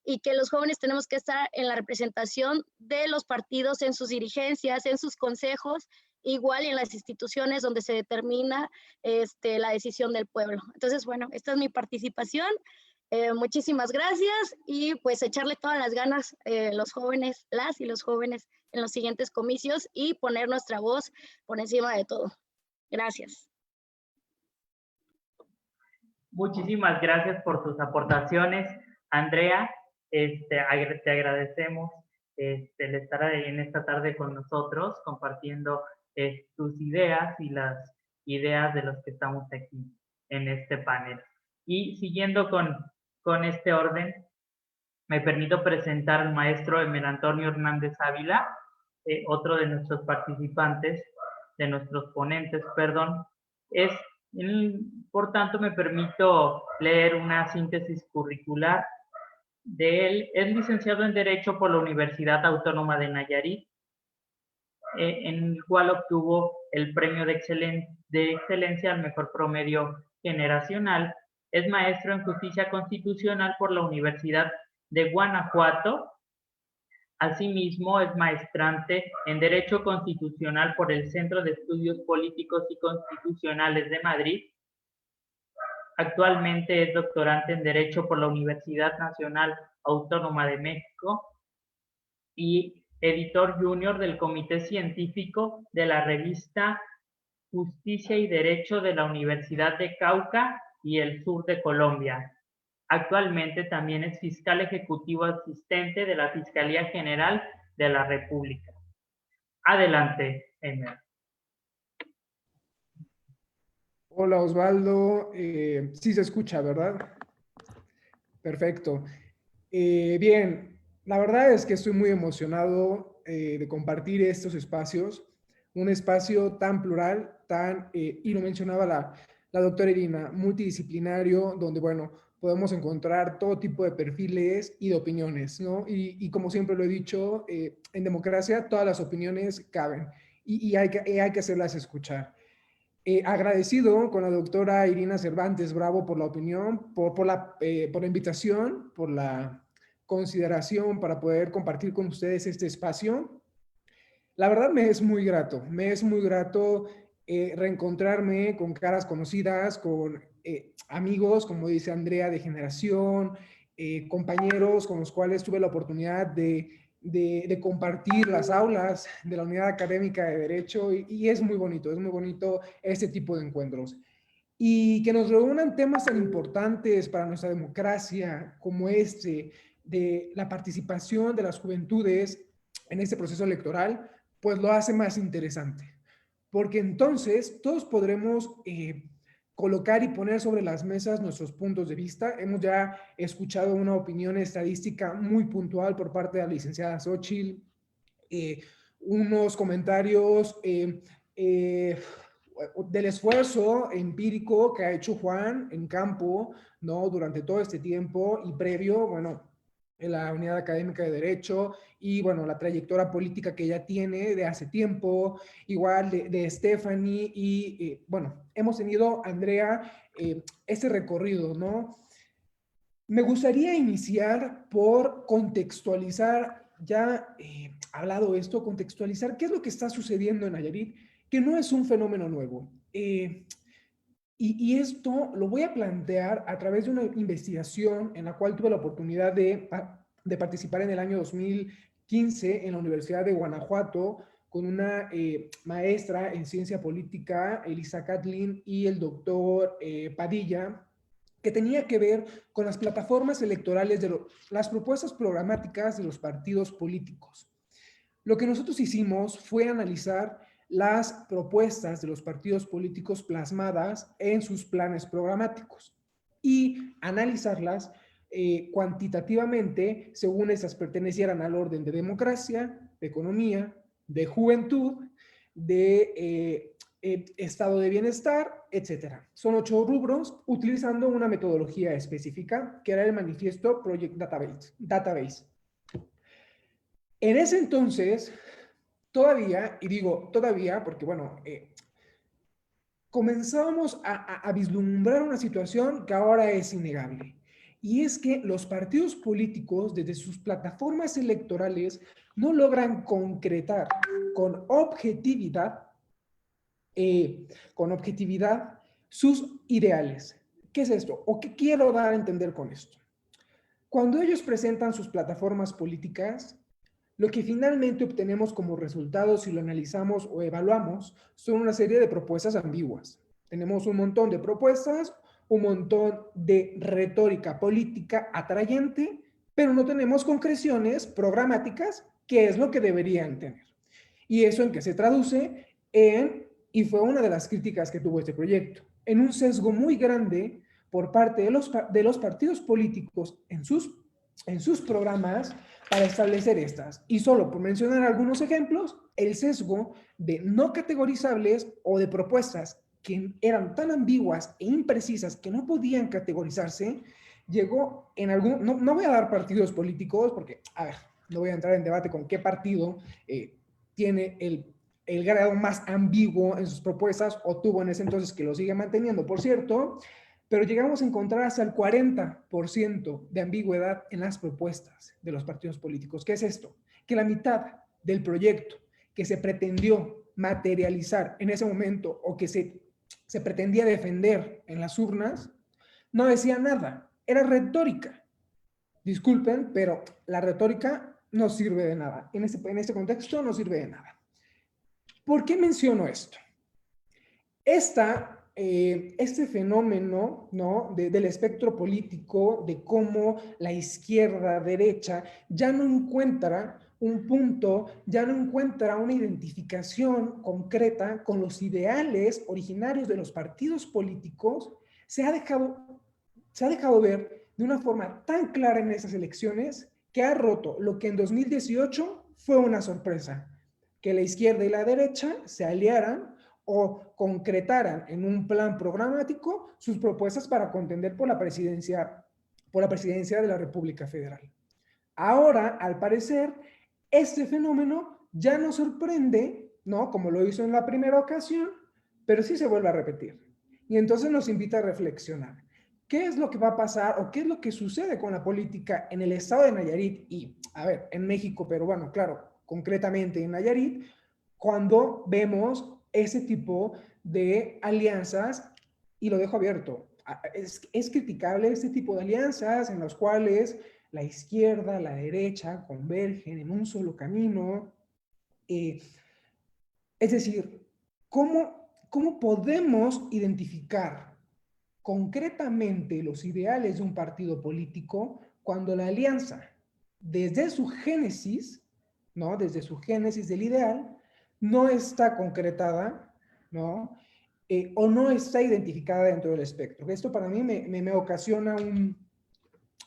Speaker 6: y que los jóvenes tenemos que estar en la representación de los partidos, en sus dirigencias, en sus consejos, igual en las instituciones donde se determina la decisión del pueblo. Entonces, bueno, esta es mi participación. Muchísimas gracias y pues echarle todas las ganas los jóvenes, las y los jóvenes en los siguientes comicios y poner nuestra voz por encima de todo. Gracias.
Speaker 1: Muchísimas gracias por tus aportaciones, Andrea. Te agradecemos el estar en esta tarde con nosotros, compartiendo tus ideas y las ideas de los que estamos aquí en este panel. Y siguiendo con este orden, me permito presentar al maestro Emel Antonio Hernández Ávila, otro de nuestros participantes, de nuestros ponentes, perdón. Por tanto, me permito leer una síntesis curricular de él. Es licenciado en Derecho por la Universidad Autónoma de Nayarit, en el cual obtuvo el premio de excelencia al mejor promedio generacional. Es maestro en Justicia Constitucional por la Universidad de Guanajuato. Asimismo, es maestrante en Derecho Constitucional por el Centro de Estudios Políticos y Constitucionales de Madrid. Actualmente es doctorante en Derecho por la Universidad Nacional Autónoma de México y editor junior del Comité Científico de la revista Justicia y Derecho de la Universidad de Cauca y el Sur de Colombia. Actualmente también es fiscal ejecutivo asistente de la Fiscalía General de la República. Adelante, Emel.
Speaker 7: Hola Osvaldo, sí se escucha, ¿verdad? Perfecto. Bien, la verdad es que estoy muy emocionado de compartir estos espacios, un espacio tan plural, y lo mencionaba la doctora Irina, multidisciplinario, donde, bueno, podemos encontrar todo tipo de perfiles y de opiniones, ¿no? Y como siempre lo he dicho, en democracia todas las opiniones caben y hay que hacerlas escuchar. Agradecido con la doctora Irina Cervantes Bravo por la opinión, por la invitación, por la consideración para poder compartir con ustedes este espacio. La verdad me es muy grato reencontrarme con caras conocidas, con amigos, como dice Andrea, de generación, compañeros con los cuales tuve la oportunidad de compartir las aulas de la Unidad Académica de Derecho y es muy bonito este tipo de encuentros. Y que nos reúnan temas tan importantes para nuestra democracia como este, de la participación de las juventudes en este proceso electoral, pues lo hace más interesante. Porque entonces todos podremos colocar y poner sobre las mesas nuestros puntos de vista. Hemos ya escuchado una opinión estadística muy puntual por parte de la licenciada Xochitl, unos comentarios del esfuerzo empírico que ha hecho Juan en campo, ¿no? Durante todo este tiempo y previo, bueno, en la Unidad Académica de Derecho y, bueno, la trayectoria política que ella tiene de hace tiempo, igual de Stephanie y, bueno, hemos tenido, Andrea, este recorrido, ¿no? Me gustaría iniciar por contextualizar, ya hablado esto, contextualizar qué es lo que está sucediendo en Nayarit, que no es un fenómeno nuevo. Y esto lo voy a plantear a través de una investigación en la cual tuve la oportunidad de participar en el año 2015 en la Universidad de Guanajuato con una maestra en ciencia política, Elisa Catlin, y el doctor Padilla, que tenía que ver con las plataformas electorales, las propuestas programáticas de los partidos políticos. Lo que nosotros hicimos fue analizar las propuestas de los partidos políticos plasmadas en sus planes programáticos y analizarlas cuantitativamente según estas pertenecieran al orden de democracia, de economía, de juventud, de estado de bienestar, etcétera. Son 8 rubros utilizando una metodología específica que era el manifiesto Project Database. En ese entonces, todavía, y digo todavía porque, bueno, comenzábamos a vislumbrar una situación que ahora es innegable. Y es que los partidos políticos, desde sus plataformas electorales, no logran concretar con objetividad sus ideales. ¿Qué es esto? ¿O qué quiero dar a entender con esto? Cuando ellos presentan sus plataformas políticas, lo que finalmente obtenemos como resultados, si lo analizamos o evaluamos, son una serie de propuestas ambiguas. Tenemos un montón de propuestas, un montón de retórica política atrayente, pero no tenemos concreciones programáticas, que es lo que deberían tener. ¿Y eso en qué se traduce? Y fue una de las críticas que tuvo este proyecto, en un sesgo muy grande por parte de los partidos políticos en sus programas para establecer estas. Y solo por mencionar algunos ejemplos, el sesgo de no categorizables o de propuestas que eran tan ambiguas e imprecisas que no podían categorizarse, llegó en algún... No voy a dar partidos políticos porque, a ver, no voy a entrar en debate con qué partido tiene el grado más ambiguo en sus propuestas o tuvo en ese entonces, que lo sigue manteniendo, por cierto, pero llegamos a encontrar hasta el 40% de ambigüedad en las propuestas de los partidos políticos. ¿Qué es esto? Que la mitad del proyecto que se pretendió materializar en ese momento o que se pretendía defender en las urnas, no decía nada, era retórica. Disculpen, pero la retórica no sirve de nada. En este contexto no sirve de nada. ¿Por qué menciono esto? Este fenómeno, ¿no? del espectro político, de cómo la izquierda, derecha, ya no encuentra un punto, ya no encuentra una identificación concreta con los ideales originarios de los partidos políticos, se ha dejado ver de una forma tan clara en esas elecciones que ha roto lo que en 2018 fue una sorpresa, que la izquierda y la derecha se aliaran o concretaran en un plan programático sus propuestas para contender por la presidencia de la República Federal. Ahora, al parecer, este fenómeno ya no sorprende, ¿no? Como lo hizo en la primera ocasión, pero sí se vuelve a repetir. Y entonces nos invita a reflexionar. ¿Qué es lo que va a pasar o qué es lo que sucede con la política en el estado de Nayarit y, a ver, en México, pero bueno, claro, concretamente en Nayarit, cuando vemos ese tipo de alianzas, y lo dejo abierto, es criticable este tipo de alianzas en las cuales la izquierda, la derecha convergen en un solo camino. Es decir, ¿cómo podemos identificar concretamente los ideales de un partido político cuando la alianza, desde su génesis, ¿no? Desde su génesis del ideal, no está concretada, ¿no? O no está identificada dentro del espectro? Esto para mí me ocasiona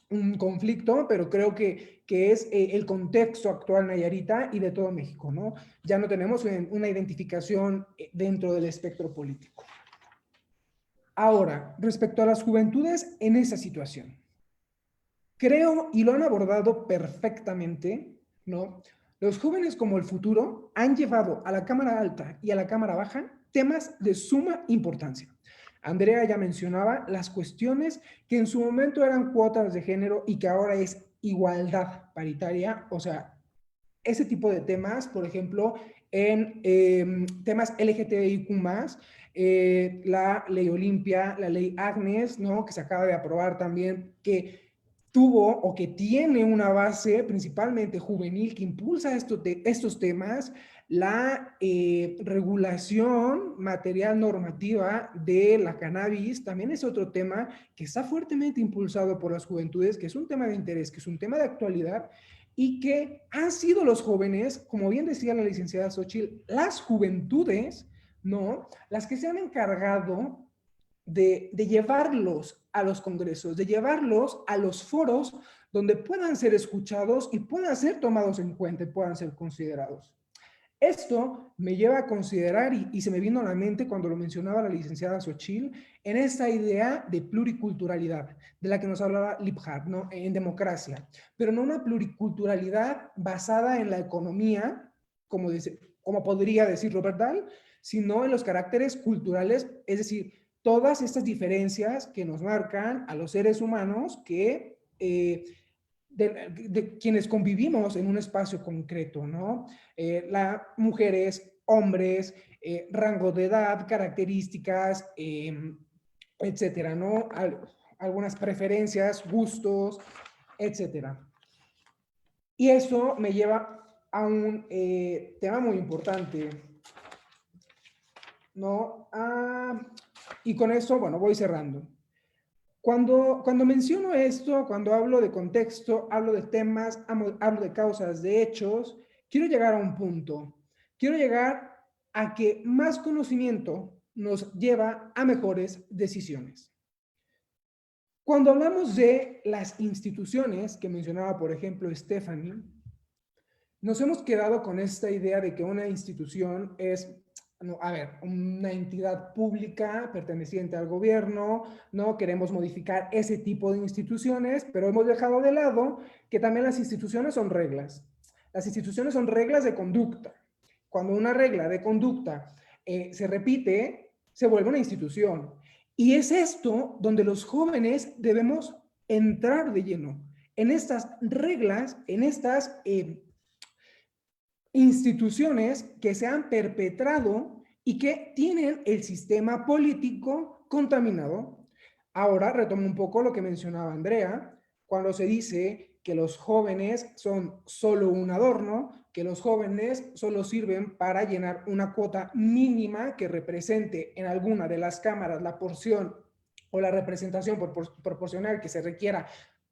Speaker 7: un conflicto, pero creo que es el contexto actual nayarita y de todo México, ¿no? Ya no tenemos una identificación dentro del espectro político. Ahora, respecto a las juventudes en esa situación, creo, y lo han abordado perfectamente, ¿no? Los jóvenes como el futuro han llevado a la Cámara Alta y a la Cámara Baja temas de suma importancia. Andrea ya mencionaba las cuestiones que en su momento eran cuotas de género y que ahora es igualdad paritaria, o sea, ese tipo de temas, por ejemplo, en temas LGTBIQ+, la ley Olimpia, la ley Agnes, ¿no? Que se acaba de aprobar también, que tuvo o que tiene una base principalmente juvenil que impulsa estos temas, la regulación material normativa de la cannabis también es otro tema que está fuertemente impulsado por las juventudes, que es un tema de interés, que es un tema de actualidad y que han sido los jóvenes, como bien decía la licenciada Xochitl, las juventudes, ¿no? Las que se han encargado de llevarlos a los congresos, de llevarlos a los foros donde puedan ser escuchados y puedan ser tomados en cuenta y puedan ser considerados. Esto me lleva a considerar, y se me vino a la mente cuando lo mencionaba la licenciada Xochitl, en esta idea de pluriculturalidad, de la que nos hablaba Liebhardt, ¿no? En democracia, pero no una pluriculturalidad basada en la economía, como podría decir Robert Dahl, sino en los caracteres culturales, es decir, todas estas diferencias que nos marcan a los seres humanos que... de quienes convivimos en un espacio concreto, ¿no? Mujeres, hombres, rango de edad, características, etcétera, ¿no? Algunas preferencias, gustos, etcétera. Y eso me lleva a un tema muy importante, ¿no? Y con eso, bueno, voy cerrando. Cuando menciono esto, cuando hablo de contexto, hablo de temas, hablo de causas, de hechos, quiero llegar a un punto. Quiero llegar a que más conocimiento nos lleva a mejores decisiones. Cuando hablamos de las instituciones, que mencionaba, por ejemplo, Stephanie, nos hemos quedado con esta idea de que una institución es... No, a ver, una entidad pública perteneciente al gobierno, no queremos modificar ese tipo de instituciones, pero hemos dejado de lado que también las instituciones son reglas. Las instituciones son reglas de conducta. Cuando una regla de conducta se repite, se vuelve una institución. Y es esto donde los jóvenes debemos entrar de lleno, en estas reglas, en estas... instituciones que se han perpetrado y que tienen el sistema político contaminado. Ahora retomo un poco lo que mencionaba Andrea, cuando se dice que los jóvenes son solo un adorno, que los jóvenes solo sirven para llenar una cuota mínima que represente en alguna de las cámaras la porción o la representación proporcional que se requiera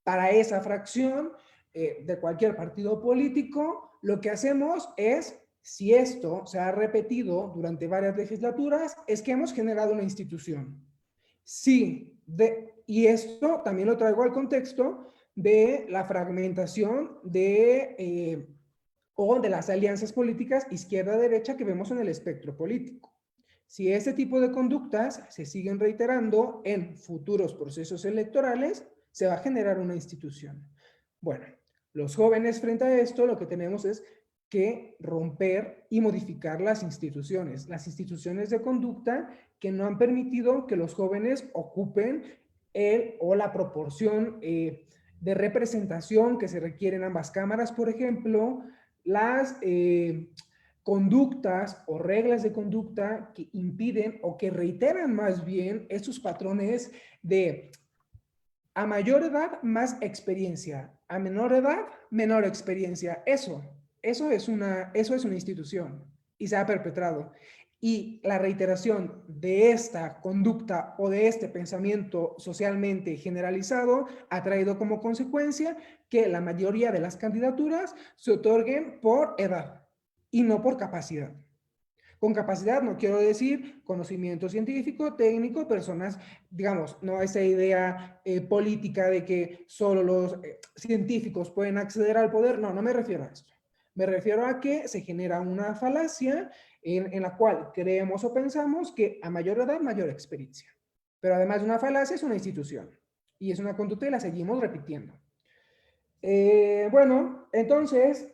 Speaker 7: para esa fracción de cualquier partido político. Lo que hacemos es, si esto se ha repetido durante varias legislaturas, es que hemos generado una institución. Si Y esto también lo traigo al contexto de la fragmentación o de las alianzas políticas izquierda-derecha que vemos en el espectro político. Si este tipo de conductas se siguen reiterando en futuros procesos electorales, se va a generar una institución. Bueno, los jóvenes frente a esto lo que tenemos es que romper y modificar las instituciones de conducta que no han permitido que los jóvenes ocupen el o la proporción de representación que se requiere en ambas cámaras, por ejemplo, las conductas o reglas de conducta que impiden o que reiteran más bien estos patrones de a mayor edad, más experiencia, a menor edad, menor experiencia. Eso es una institución y se ha perpetrado. Y la reiteración de esta conducta o de este pensamiento socialmente generalizado ha traído como consecuencia que la mayoría de las candidaturas se otorguen por edad y no por capacidad. Con capacidad no quiero decir conocimiento científico, técnico, personas, digamos, no esa idea política de que solo los científicos pueden acceder al poder. No, no me refiero a esto. Me refiero a que se genera una falacia en la cual creemos o pensamos que a mayor edad, mayor experiencia. Pero además de una falacia, es una institución. Y es una conducta y la seguimos repitiendo. Bueno, entonces,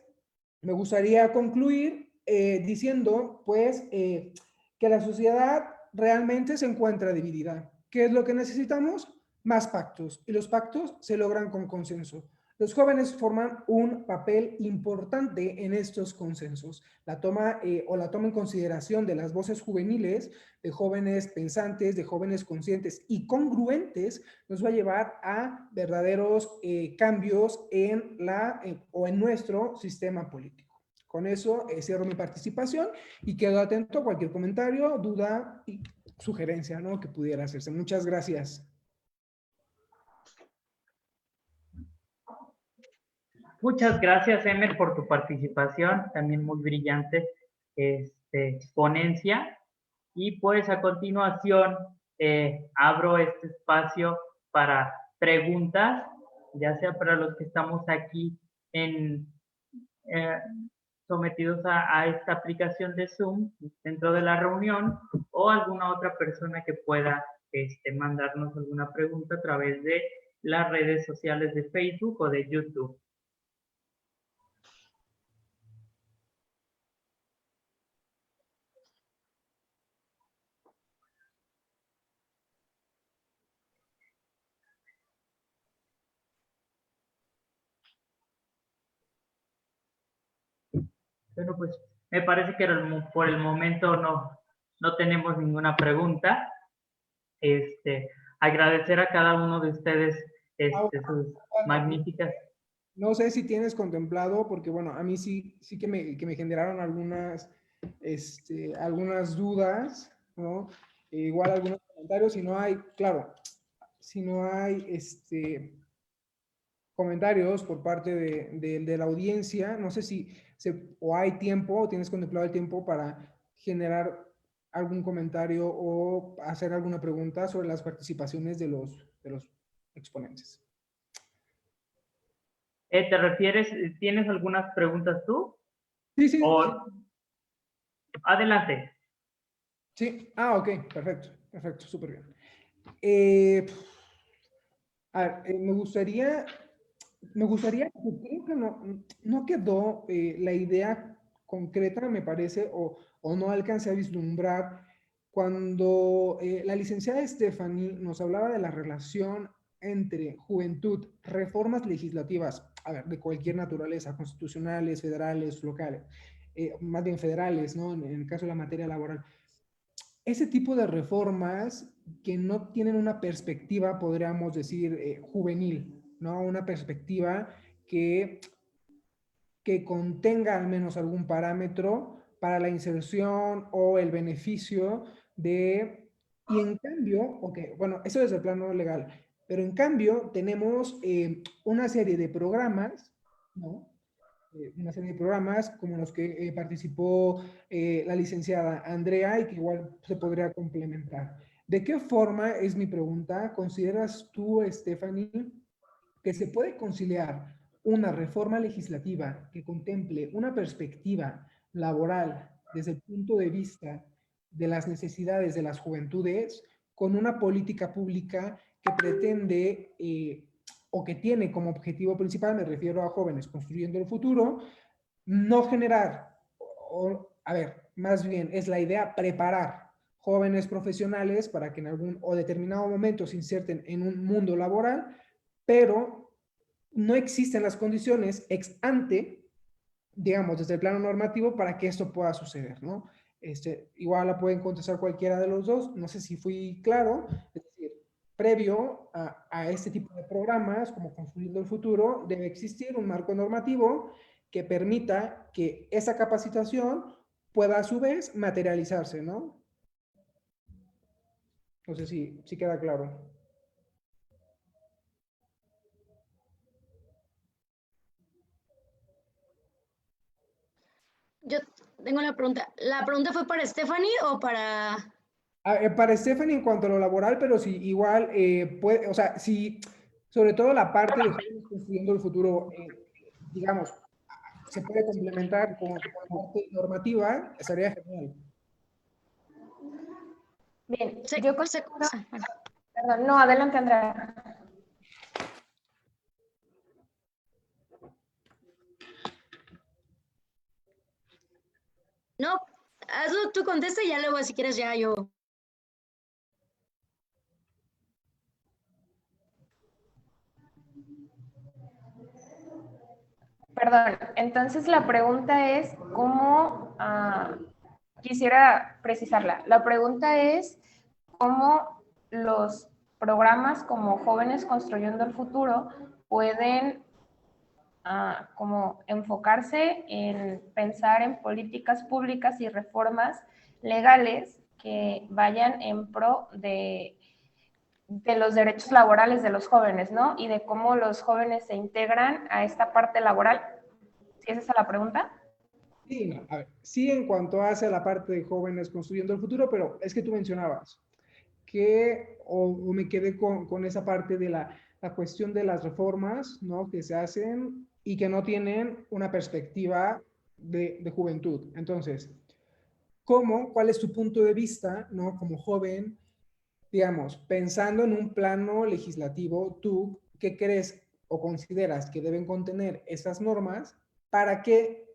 Speaker 7: me gustaría concluir diciendo, pues, que la sociedad realmente se encuentra dividida. ¿Qué es lo que necesitamos? Más pactos. Y los pactos se logran con consenso. Los jóvenes forman un papel importante en estos consensos. La toma en consideración de las voces juveniles, de jóvenes pensantes, de jóvenes conscientes y congruentes, nos va a llevar a verdaderos cambios en nuestro sistema político. Con eso cierro mi participación y quedo atento a cualquier comentario, duda y sugerencia, ¿no?, que pudiera hacerse. Muchas gracias.
Speaker 1: Muchas gracias, Emer, por tu participación, también muy brillante ponencia. Y pues a continuación abro este espacio para preguntas, ya sea para los que estamos aquí sometidos a esta aplicación de Zoom dentro de la reunión, o alguna otra persona que pueda mandarnos alguna pregunta a través de las redes sociales de Facebook o de YouTube. Bueno, pues me parece que por el momento no tenemos ninguna pregunta. Agradecer a cada uno de ustedes sus magníficas.
Speaker 7: No sé si tienes contemplado, porque bueno, a mí sí que me generaron algunas dudas, ¿no? Igual algunos comentarios, si no hay, claro, si no hay comentarios por parte de la audiencia, no sé si o hay tiempo, o tienes contemplado el tiempo para generar algún comentario o hacer alguna pregunta sobre las participaciones de los exponentes.
Speaker 1: ¿Te refieres, tienes algunas preguntas tú?
Speaker 7: Sí, sí.
Speaker 1: Adelante.
Speaker 7: Sí, ok, perfecto, súper bien. A ver, me gustaría, creo que no quedó la idea concreta, me parece, o no alcancé a vislumbrar cuando la licenciada Stephanie nos hablaba de la relación entre juventud, reformas legislativas, a ver, de cualquier naturaleza, constitucionales, federales, locales, más bien federales, ¿no? En el caso de la materia laboral. Ese tipo de reformas que no tienen una perspectiva, podríamos decir, juvenil, ¿no? Una perspectiva que contenga al menos algún parámetro para la inserción o el beneficio y en cambio, bueno, eso desde el plano legal, pero en cambio tenemos una serie de programas, ¿no? Una serie de programas como los que participó la licenciada Andrea y que igual se podría complementar, ¿De qué forma, es mi pregunta, consideras tú, Stephanie, que se puede conciliar una reforma legislativa que contemple una perspectiva laboral desde el punto de vista de las necesidades de las juventudes con una política pública que pretende o que tiene como objetivo principal, me refiero a jóvenes construyendo el futuro, no generar, a ver, más bien es la idea preparar jóvenes profesionales para que en algún o determinado momento se inserten en un mundo laboral, pero no existen las condiciones ex ante, digamos, desde el plano normativo para que esto pueda suceder, ¿no? Igual la pueden contestar cualquiera de los dos, no sé si fui claro, es decir, previo a este tipo de programas, como Construyendo el Futuro, debe existir un marco normativo que permita que esa capacitación pueda a su vez materializarse, ¿no? No sé si queda claro.
Speaker 6: Yo tengo la pregunta. ¿La pregunta fue para Stephanie o para...?
Speaker 7: Para Stephanie en cuanto a lo laboral, pero sí, igual puede, o sea, sí, sobre todo la parte de jóvenes construyendo el futuro, digamos, se puede complementar con la parte normativa, sería genial.
Speaker 5: Bien,
Speaker 6: Sí,
Speaker 5: yo considero... Perdón, no, adelante, Andrea.
Speaker 6: No, hazlo, tú contesta y ya luego si quieres ya yo.
Speaker 5: Perdón, entonces la pregunta es, ¿cómo? Quisiera precisarla. La pregunta es, ¿cómo los programas como Jóvenes Construyendo el Futuro pueden como enfocarse en pensar en políticas públicas y reformas legales que vayan en pro de los derechos laborales de los jóvenes, ¿no? Y de cómo los jóvenes se integran a esta parte laboral? ¿Sí es esa la pregunta?
Speaker 7: Sí, no, a ver, sí en cuanto hace la parte de jóvenes construyendo el futuro, pero es que tú mencionabas que, o me quedé con esa parte de la cuestión de las reformas, ¿no? Que se hacen y que no tienen una perspectiva de juventud. Entonces, ¿cuál es tu punto de vista, ¿no? Como joven, digamos, pensando en un plano legislativo, ¿tú qué crees o consideras que deben contener esas normas para que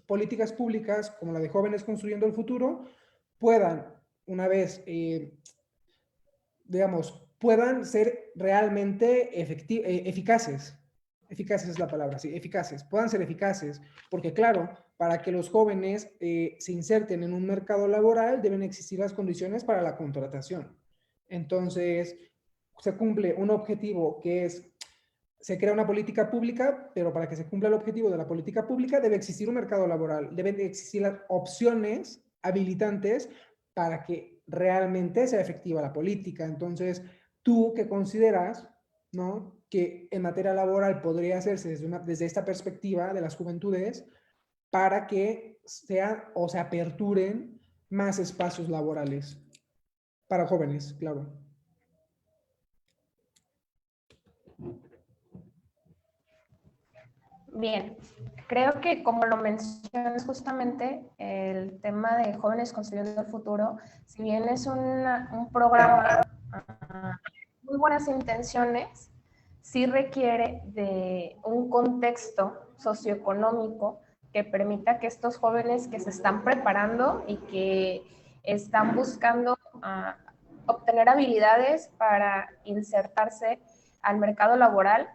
Speaker 7: políticas públicas como la de Jóvenes Construyendo el Futuro puedan, una vez, digamos, puedan ser realmente eficaces? Eficaces es la palabra, sí, eficaces, puedan ser eficaces, porque claro, para que los jóvenes se inserten en un mercado laboral deben existir las condiciones para la contratación. Entonces, se cumple un objetivo que es, se crea una política pública, pero para que se cumpla el objetivo de la política pública debe existir un mercado laboral, deben existir las opciones habilitantes para que realmente sea efectiva la política. Entonces, ¿tú qué consideras, ¿no? Que en materia laboral podría hacerse desde esta perspectiva de las juventudes para que sean o se aperturen más espacios laborales para jóvenes, claro?
Speaker 5: Bien, creo que como lo mencionas justamente, el tema de Jóvenes Construyendo el Futuro, si bien es un programa muy buenas intenciones, sí requiere de un contexto socioeconómico que permita que estos jóvenes que se están preparando y que están buscando obtener habilidades para insertarse al mercado laboral,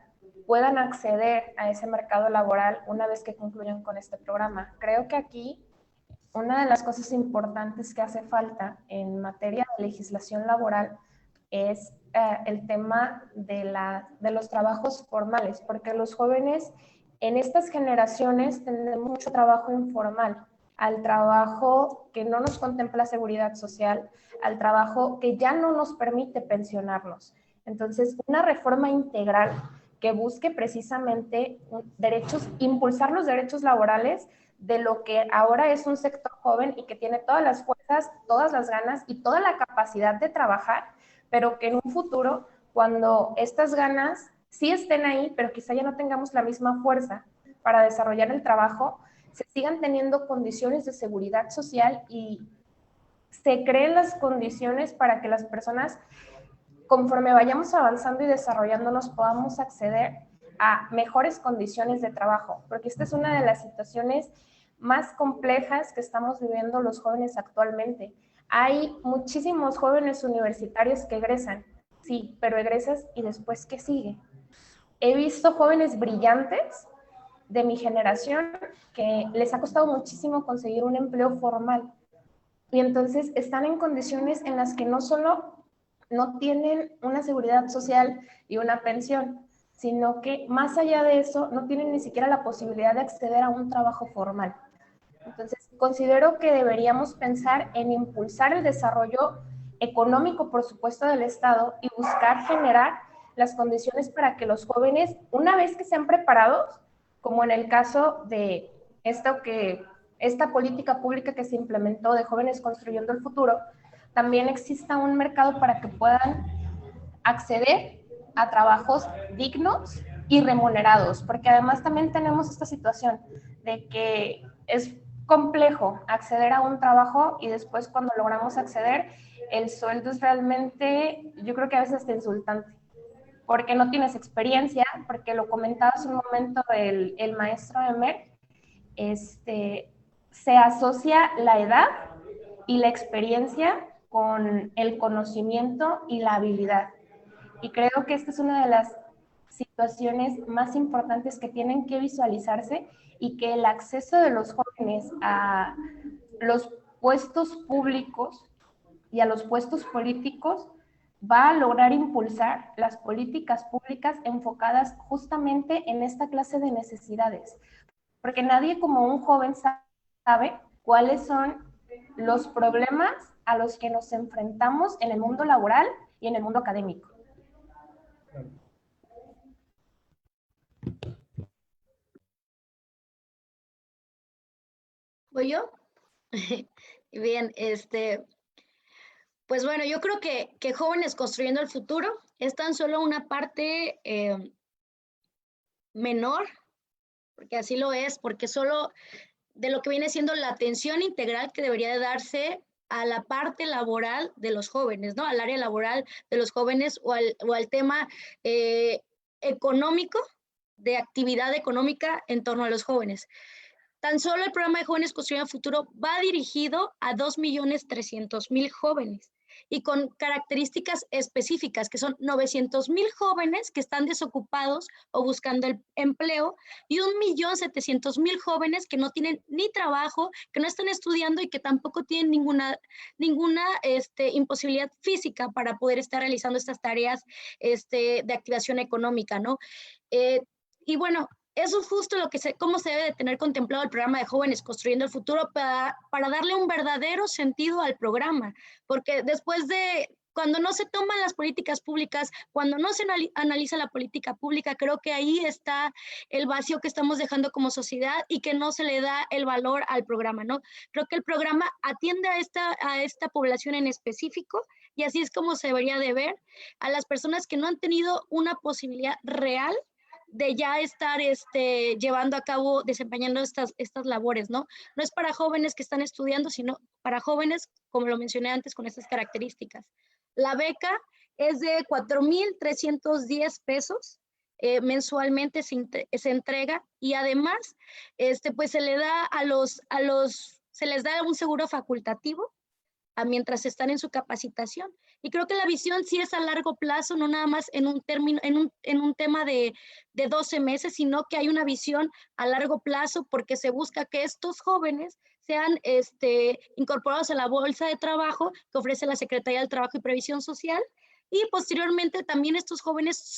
Speaker 5: puedan acceder a ese mercado laboral una vez que concluyan con este programa. Creo que aquí una de las cosas importantes que hace falta en materia de legislación laboral es el tema de los trabajos formales, porque los jóvenes en estas generaciones tienen mucho trabajo informal, al trabajo que no nos contempla seguridad social, al trabajo que ya no nos permite pensionarnos. Entonces, una reforma integral que busque precisamente impulsar los derechos laborales de lo que ahora es un sector joven y que tiene todas las fuerzas, todas las ganas y toda la capacidad de trabajar, pero que en un futuro, cuando estas ganas sí estén ahí, pero quizá ya no tengamos la misma fuerza para desarrollar el trabajo, se sigan teniendo condiciones de seguridad social y se creen las condiciones para que las personas, conforme vayamos avanzando y desarrollándonos, podamos acceder a mejores condiciones de trabajo, porque esta es una de las situaciones más complejas que estamos viviendo los jóvenes actualmente. Hay muchísimos jóvenes universitarios que egresan, sí, pero egresas y después, ¿qué sigue? He visto jóvenes brillantes de mi generación que les ha costado muchísimo conseguir un empleo formal y entonces están en condiciones en las que no solo no tienen una seguridad social y una pensión, sino que más allá de eso no tienen ni siquiera la posibilidad de acceder a un trabajo formal. Entonces, considero que deberíamos pensar en impulsar el desarrollo económico, por supuesto, del Estado y buscar generar las condiciones para que los jóvenes, una vez que sean preparados, como en el caso de esta política pública que se implementó de Jóvenes Construyendo el Futuro, también exista un mercado para que puedan acceder a trabajos dignos y remunerados, porque además también tenemos esta situación de que es complejo acceder a un trabajo y después cuando logramos acceder, el sueldo es realmente, yo creo que a veces es insultante, porque no tienes experiencia, porque lo comentaba hace un momento el maestro Emer, se asocia la edad y la experiencia con el conocimiento y la habilidad. Y creo que esta es una de las situaciones más importantes que tienen que visualizarse y que el acceso de los jóvenes a los puestos públicos y a los puestos políticos va a lograr impulsar las políticas públicas enfocadas justamente en esta clase de necesidades. Porque nadie como un joven sabe cuáles son los problemas a los que nos enfrentamos en el mundo laboral y en el mundo académico.
Speaker 6: ¿Voy yo? Bien, pues bueno, yo creo que Jóvenes Construyendo el Futuro es tan solo una parte menor, porque así lo es, porque solo de lo que viene siendo la atención integral que debería de darse a la parte laboral de los jóvenes, ¿no? Al área laboral de los jóvenes o al tema económico, de actividad económica en torno a los jóvenes. Tan solo el programa de Jóvenes Construyendo el Futuro va dirigido a 2.300.000 jóvenes y con características específicas, que son 900.000 jóvenes que están desocupados o buscando el empleo y 1.700.000 jóvenes que no tienen ni trabajo, que no están estudiando y que tampoco tienen ninguna imposibilidad física para poder estar realizando estas tareas de activación económica, ¿no? Y bueno, eso es justo cómo se debe de tener contemplado el programa de Jóvenes Construyendo el Futuro para darle un verdadero sentido al programa, porque después de, cuando no se toman las políticas públicas, cuando no se analiza la política pública, creo que ahí está el vacío que estamos dejando como sociedad y que no se le da el valor al programa, ¿no? Creo que el programa atiende a esta población en específico y así es como se debería de ver a las personas que no han tenido una posibilidad real de ya estar llevando a cabo, desempeñando estas labores, ¿no? No es para jóvenes que están estudiando, sino para jóvenes, como lo mencioné antes, con estas características. La beca es de 4,310 pesos mensualmente se entrega y además, pues se les da un seguro facultativo mientras están en su capacitación. Y creo que la visión sí es a largo plazo, no nada más en un tema de 12 meses, sino que hay una visión a largo plazo porque se busca que estos jóvenes sean incorporados a la bolsa de trabajo que ofrece la Secretaría del Trabajo y Previsión Social. Y posteriormente también estos jóvenes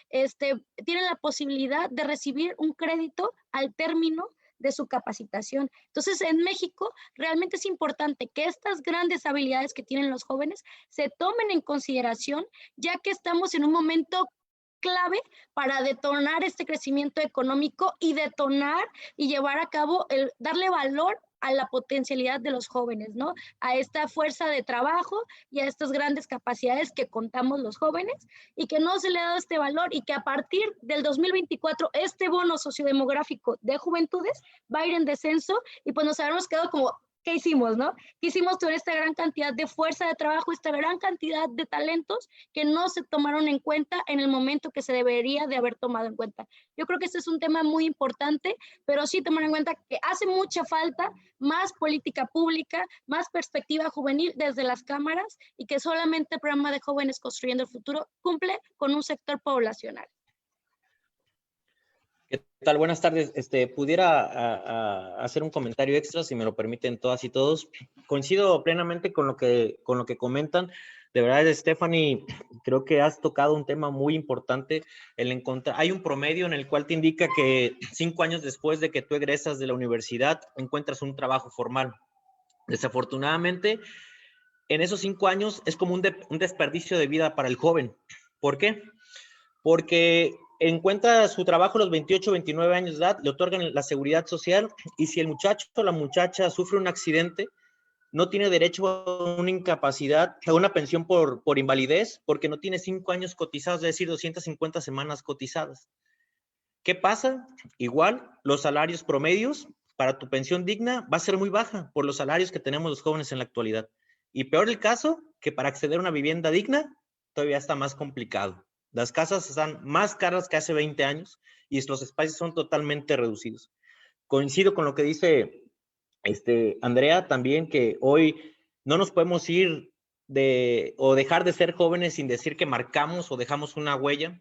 Speaker 6: tienen la posibilidad de recibir un crédito al término de su capacitación. Entonces, en México realmente es importante que estas grandes habilidades que tienen los jóvenes se tomen en consideración, ya que estamos en un momento clave para detonar este crecimiento económico y detonar y llevar a cabo, darle valor a la potencialidad de los jóvenes, ¿no? A esta fuerza de trabajo y a estas grandes capacidades que contamos los jóvenes y que no se le ha dado este valor y que a partir del 2024 este bono sociodemográfico de juventudes va a ir en descenso y pues nos habremos quedado como, ¿qué hicimos, no? ¿Qué hicimos con esta gran cantidad de fuerza de trabajo, esta gran cantidad de talentos que no se tomaron en cuenta en el momento que se debería de haber tomado en cuenta? Yo creo que este es un tema muy importante, pero sí tomar en cuenta que hace mucha falta más política pública, más perspectiva juvenil desde las cámaras y que solamente el programa de Jóvenes Construyendo el Futuro cumple con un sector poblacional.
Speaker 4: ¿Qué tal? Buenas tardes. Pudiera hacer un comentario extra, si me lo permiten todas y todos. Coincido plenamente con lo que comentan. De verdad, Stephanie, creo que has tocado un tema muy importante. Hay un promedio en el cual te indica que 5 años después de que tú egresas de la universidad, encuentras un trabajo formal. Desafortunadamente, en esos 5 años es como un desperdicio de vida para el joven. ¿Por qué? Porque encuentra su trabajo a los 28, 29 años de edad, le otorgan la seguridad social y si el muchacho o la muchacha sufre un accidente, no tiene derecho a una incapacidad, a una pensión por invalidez, porque no tiene 5 años cotizados, es decir, 250 semanas cotizadas. ¿Qué pasa? Igual, los salarios promedios para tu pensión digna va a ser muy baja por los salarios que tenemos los jóvenes en la actualidad. Y peor el caso, que para acceder a una vivienda digna, todavía está más complicado. Las casas están más caras que hace 20 años y los espacios son totalmente reducidos. Coincido con lo que dice Andrea también, que hoy no nos podemos ir o dejar de ser jóvenes sin decir que marcamos o dejamos una huella.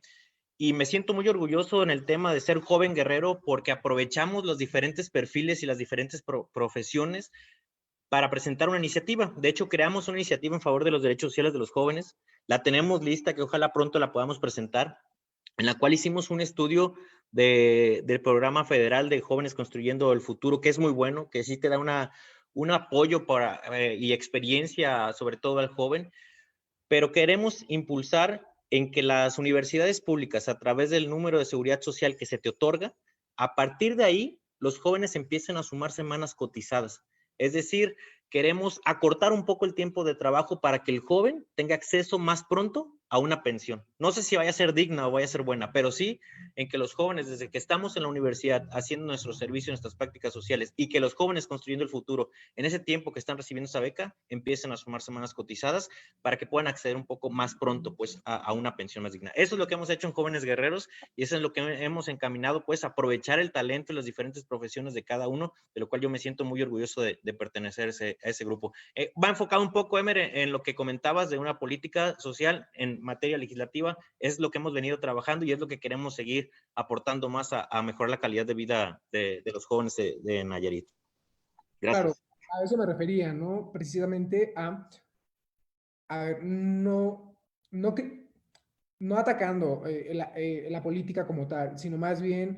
Speaker 4: Y me siento muy orgulloso en el tema de ser joven guerrero porque aprovechamos los diferentes perfiles y las diferentes profesiones para presentar una iniciativa. De hecho, creamos una iniciativa en favor de los derechos sociales de los jóvenes. La tenemos lista, que ojalá pronto la podamos presentar, en la cual hicimos un estudio del programa federal de Jóvenes Construyendo el Futuro, que es muy bueno, que sí te da un apoyo y experiencia, sobre todo al joven, pero queremos impulsar en que las universidades públicas, a través del número de seguridad social que se te otorga, a partir de ahí, los jóvenes empiecen a sumar semanas cotizadas. Es decir, queremos acortar un poco el tiempo de trabajo para que el joven tenga acceso más pronto a una pensión. No sé si vaya a ser digna o vaya a ser buena, pero sí en que los jóvenes, desde que estamos en la universidad haciendo nuestro servicio, nuestras prácticas sociales, y que los jóvenes construyendo el futuro, en ese tiempo que están recibiendo esa beca, empiecen a sumar semanas cotizadas para que puedan acceder un poco más pronto pues a una pensión más digna. Eso es lo que hemos hecho en Jóvenes Guerreros y eso es lo que hemos encaminado, pues aprovechar el talento y las diferentes profesiones de cada uno, de lo cual yo me siento muy orgulloso de pertenecer a ese grupo. Va enfocado un poco, Emer, en lo que comentabas de una política social en materia legislativa, es lo que hemos venido trabajando y es lo que queremos seguir aportando más a mejorar la calidad de vida de los jóvenes de Nayarit. Gracias.
Speaker 7: Claro, a eso me refería, ¿no? Precisamente a ver, no atacando la política como tal, sino más bien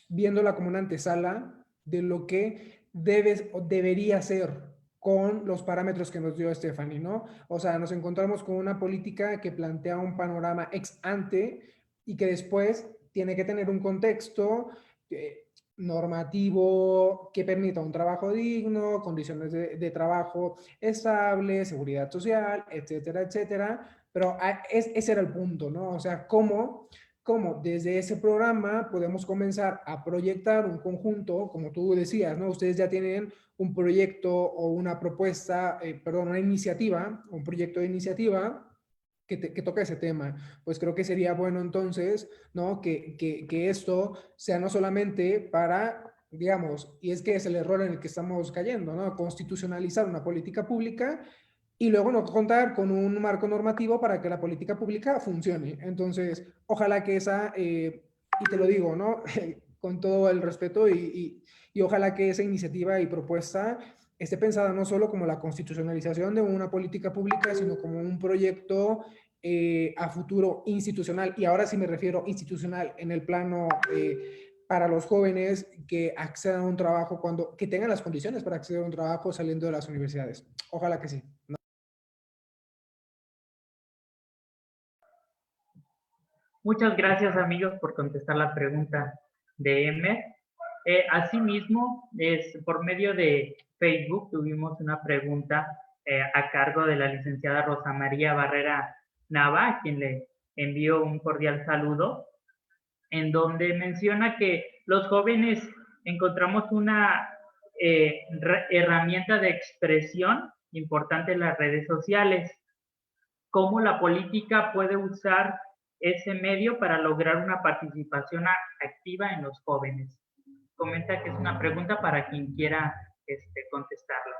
Speaker 7: viéndola como una antesala de lo que debería ser con los parámetros que nos dio Stephanie, ¿no? O sea, nos encontramos con una política que plantea un panorama ex ante y que después tiene que tener un contexto normativo que permita un trabajo digno, condiciones de trabajo estable, seguridad social, etcétera, etcétera. Pero ese era el punto, ¿no? O sea, cómo desde ese programa podemos comenzar a proyectar un conjunto, como tú decías, ¿no? Ustedes ya tienen un proyecto o una propuesta, una iniciativa, un proyecto de iniciativa que toque ese tema. Pues creo que sería bueno entonces, ¿no? Que esto sea no solamente para, digamos, y es que es el error en el que estamos cayendo, ¿no? Constitucionalizar una política pública y luego no contar con un marco normativo para que la política pública funcione. Entonces, ojalá que y te lo digo, ¿no? Con todo el respeto y ojalá que esa iniciativa y propuesta esté pensada no solo como la constitucionalización de una política pública, sino como un proyecto a futuro institucional. Y ahora sí me refiero institucional en el plano para los jóvenes que accedan a un trabajo que tengan las condiciones para acceder a un trabajo saliendo de las universidades. Ojalá que sí.
Speaker 1: Muchas gracias, amigos, por contestar la pregunta de Emer. Asimismo, por medio de Facebook tuvimos una pregunta a cargo de la licenciada Rosa María Barrera Nava, a quien le envío un cordial saludo, en donde menciona que los jóvenes encontramos una herramienta de expresión importante en las redes sociales. ¿Cómo la política puede usar ese medio para lograr una participación activa en los jóvenes? Comenta que es una pregunta para quien quiera contestarla.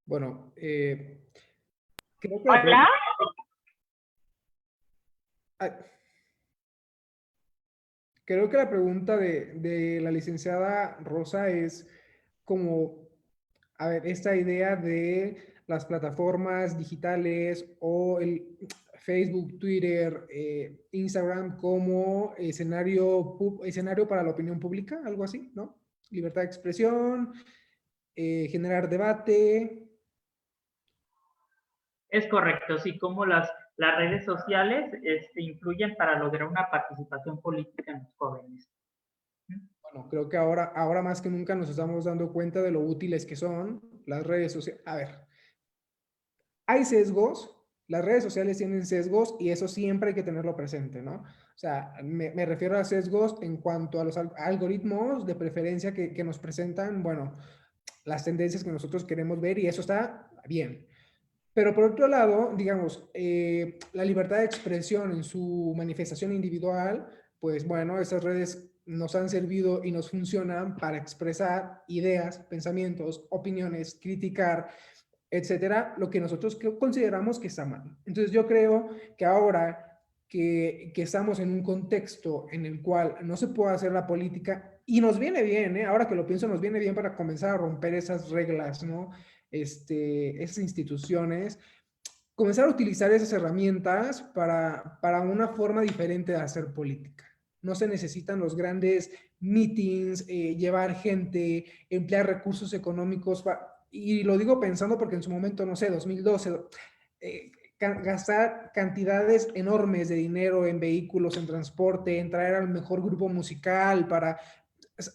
Speaker 7: Bueno, creo que
Speaker 1: Hola.
Speaker 7: Creo que la pregunta de la licenciada Rosa es como, a ver, esta idea de las plataformas digitales o el Facebook, Twitter, Instagram como escenario para la opinión pública, algo así, ¿no? Libertad de expresión, generar debate.
Speaker 1: Es correcto, sí, como las redes sociales influyen para lograr una participación política en los jóvenes.
Speaker 7: Bueno, creo que ahora más que nunca nos estamos dando cuenta de lo útiles que son las redes sociales. A ver, hay sesgos, las redes sociales tienen sesgos y eso siempre hay que tenerlo presente, ¿no? O sea, me refiero a sesgos en cuanto a los algoritmos de preferencia que nos presentan, bueno, las tendencias que nosotros queremos ver y eso está bien. Pero por otro lado, digamos, la libertad de expresión en su manifestación individual, pues bueno, esas redes nos han servido y nos funcionan para expresar ideas, pensamientos, opiniones, criticar, etcétera, lo que nosotros consideramos que está mal. Entonces yo creo que ahora que estamos en un contexto en el cual no se puede hacer la política, y nos viene bien, ahora que lo pienso, nos viene bien para comenzar a romper esas reglas, ¿no? Esas instituciones, comenzar a utilizar esas herramientas para una forma diferente de hacer política. No se necesitan los grandes meetings, llevar gente, emplear recursos económicos, y lo digo pensando porque en su momento, no sé, 2012, gastar cantidades enormes de dinero en vehículos, en transporte, en traer al mejor grupo musical para...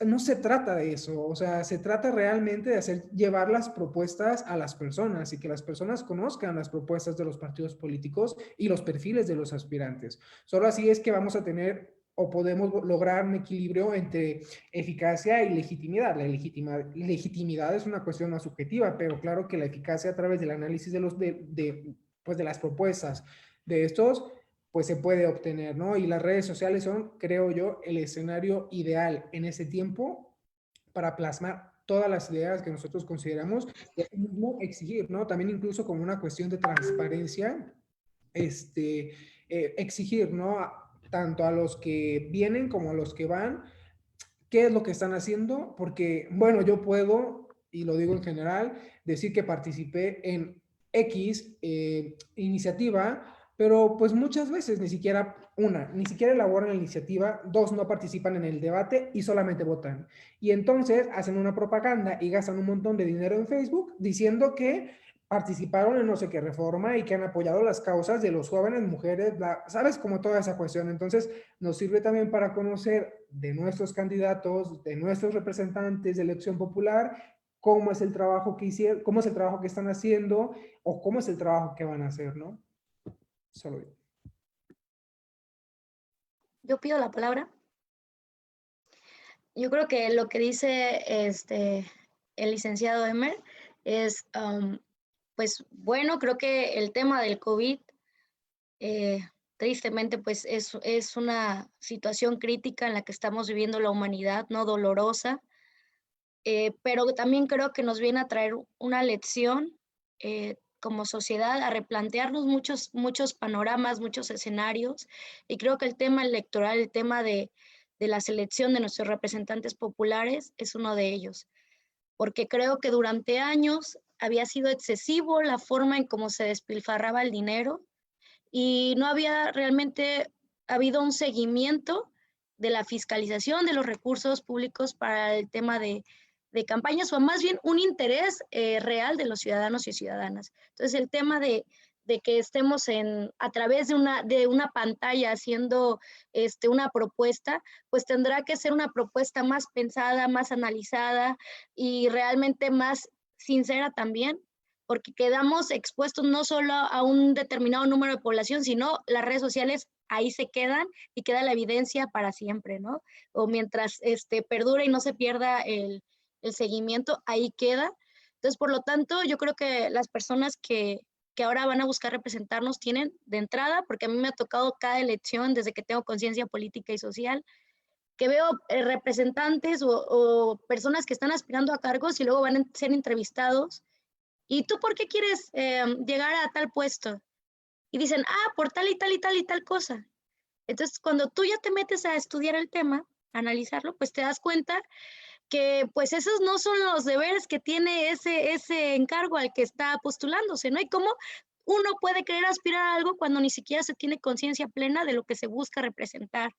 Speaker 7: No se trata de eso, o sea, se trata realmente de llevar las propuestas a las personas y que las personas conozcan las propuestas de los partidos políticos y los perfiles de los aspirantes. Solo así es que vamos a tener o podemos lograr un equilibrio entre eficacia y legitimidad. La legitimidad es una cuestión más subjetiva, pero claro que la eficacia a través del análisis de las propuestas de estos, pues se puede obtener, ¿no? Y las redes sociales son, creo yo, el escenario ideal en ese tiempo para plasmar todas las ideas que nosotros consideramos y así mismo exigir, ¿no? También incluso como una cuestión de transparencia, exigir, ¿no? Tanto a los que vienen como a los que van, qué es lo que están haciendo, porque, bueno, yo puedo, y lo digo en general, decir que participé en X iniciativa, pero pues muchas veces ni siquiera elaboran la iniciativa, dos, no participan en el debate y solamente votan. Y entonces hacen una propaganda y gastan un montón de dinero en Facebook diciendo que participaron en no sé qué reforma y que han apoyado las causas de los jóvenes, mujeres, ¿sabes? Como toda esa cuestión. Entonces nos sirve también para conocer de nuestros candidatos, de nuestros representantes de elección popular, cómo es el trabajo que hicieron, cómo es el trabajo que están haciendo o cómo es el trabajo que van a hacer, ¿no? Solo yo.
Speaker 6: Yo pido la palabra. Yo creo que lo que dice el licenciado Emer es, pues bueno, creo que el tema del COVID, tristemente, pues es una situación crítica en la que estamos viviendo la humanidad, ¿no? Dolorosa, pero también creo que nos viene a traer una lección como sociedad, a replantearnos muchos panoramas, muchos escenarios, y creo que el tema electoral, el tema de la selección de nuestros representantes populares es uno de ellos, porque creo que durante años había sido excesivo la forma en cómo se despilfarraba el dinero y no había realmente habido un seguimiento la fiscalización de los recursos públicos para el tema de campañas, o más bien un interés real de los ciudadanos y ciudadanas. Entonces, el tema de que estemos a través de una pantalla haciendo una propuesta, pues tendrá que ser una propuesta más pensada, más analizada y realmente más sincera también, porque quedamos expuestos no solo a un determinado número de población, sino las redes sociales ahí se quedan y queda la evidencia para siempre, ¿no? O mientras perdura y no se pierda el seguimiento, ahí queda. Entonces, por lo tanto, yo creo que las personas que ahora van a buscar representarnos tienen de entrada, porque a mí me ha tocado cada elección desde que tengo conciencia política y social, que veo representantes o personas que están aspirando a cargos y luego van a ser entrevistados. ¿Y tú por qué quieres llegar a tal puesto? Y dicen, por tal y tal y tal y tal cosa. Entonces, cuando tú ya te metes a estudiar el tema, a analizarlo, pues te das cuenta que pues esos no son los deberes que tiene ese encargo al que está postulándose, ¿no? Y cómo uno puede querer aspirar a algo cuando ni siquiera se tiene conciencia plena de lo que se busca representar.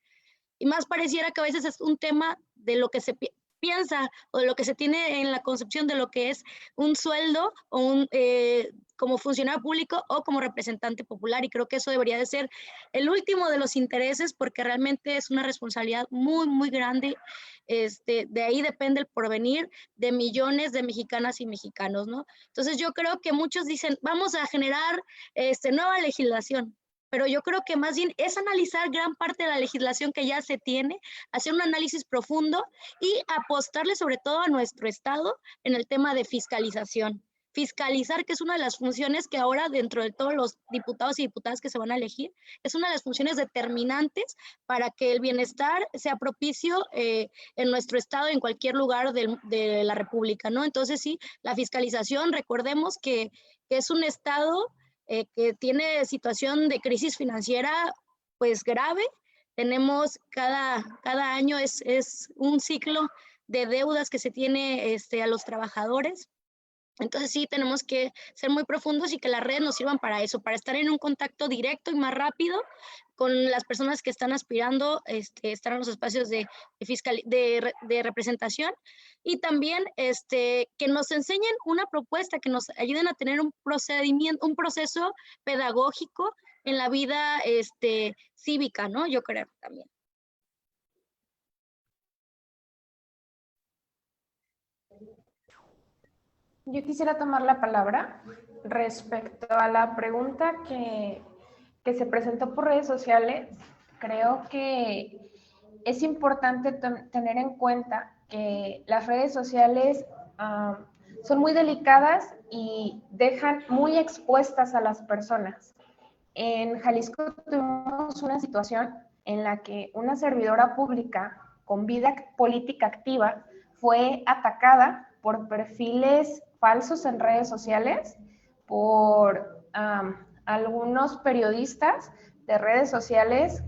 Speaker 6: Y más pareciera que a veces es un tema de lo que se piensa o de lo que se tiene en la concepción de lo que es un sueldo o como funcionario público o como representante popular, y creo que eso debería de ser el último de los intereses, porque realmente es una responsabilidad muy, muy grande. De ahí depende el porvenir de millones de mexicanas y mexicanos, ¿no? Entonces yo creo que muchos dicen, vamos a generar nueva legislación, pero yo creo que más bien es analizar gran parte de la legislación que ya se tiene, hacer un análisis profundo y apostarle sobre todo a nuestro Estado en el tema de fiscalización. Fiscalizar, que es una de las funciones que ahora dentro de todos los diputados y diputadas que se van a elegir, es una de las funciones determinantes para que el bienestar sea propicio en nuestro Estado, en cualquier lugar de la República, ¿no? Entonces sí, la fiscalización, recordemos que es un Estado que tiene situación de crisis financiera pues grave. Tenemos cada año es un ciclo de deudas que se tiene a los trabajadores. Entonces sí, tenemos que ser muy profundos y que las redes nos sirvan para eso, para estar en un contacto directo y más rápido con las personas que están aspirando estar en los espacios de representación, y también que nos enseñen una propuesta, que nos ayuden a tener un proceso pedagógico en la vida cívica, ¿no? Yo creo también.
Speaker 5: Yo quisiera tomar la palabra respecto a la pregunta que se presentó por redes sociales. Creo que es importante tener en cuenta que las redes sociales son muy delicadas y dejan muy expuestas a las personas. En Jalisco tuvimos una situación en la que una servidora pública con vida política activa fue atacada por perfiles falsos en redes sociales, por algunos periodistas de redes sociales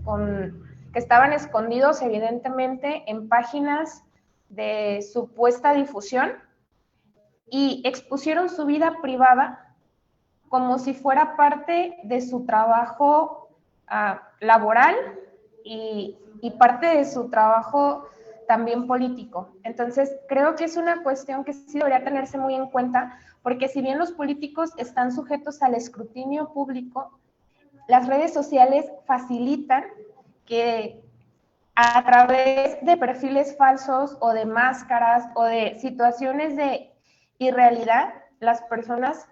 Speaker 5: que estaban escondidos evidentemente en páginas de supuesta difusión y expusieron su vida privada como si fuera parte de su trabajo laboral y parte de su trabajo también político. Entonces, creo que es una cuestión que sí debería tenerse muy en cuenta, porque si bien los políticos están sujetos al escrutinio público, las redes sociales facilitan que a través de perfiles falsos o de máscaras o de situaciones de irrealidad, las personas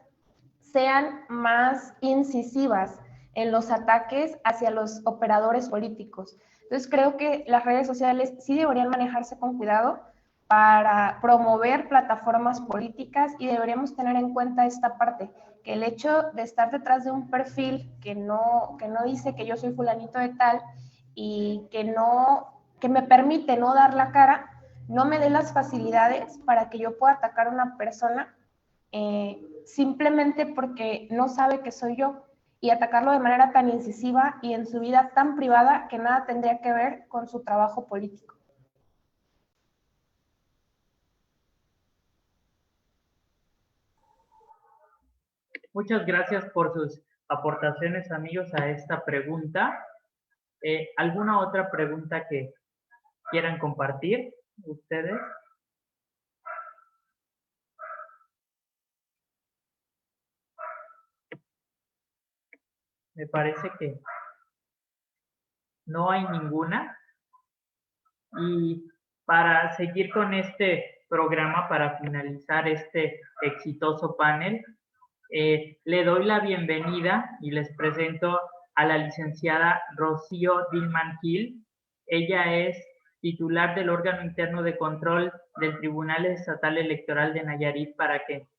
Speaker 5: sean más incisivas en los ataques hacia los operadores políticos. Entonces creo que las redes sociales sí deberían manejarse con cuidado para promover plataformas políticas, y deberíamos tener en cuenta esta parte, que el hecho de estar detrás de un perfil que no dice que yo soy fulanito de tal y que me permite no dar la cara, no me dé las facilidades para que yo pueda atacar a una persona simplemente porque no sabe que soy yo, y atacarlo de manera tan incisiva y en su vida tan privada que nada tendría que ver con su trabajo político.
Speaker 1: Muchas gracias por sus aportaciones, amigos, a esta pregunta. ¿Alguna otra pregunta que quieran compartir ustedes. Me parece que no hay ninguna. Y para seguir con este programa, para finalizar este exitoso panel, le doy la bienvenida y les presento a la licenciada Rocío Dillman Gil. Ella es titular del órgano interno de control del Tribunal Estatal Electoral de Nayarit para que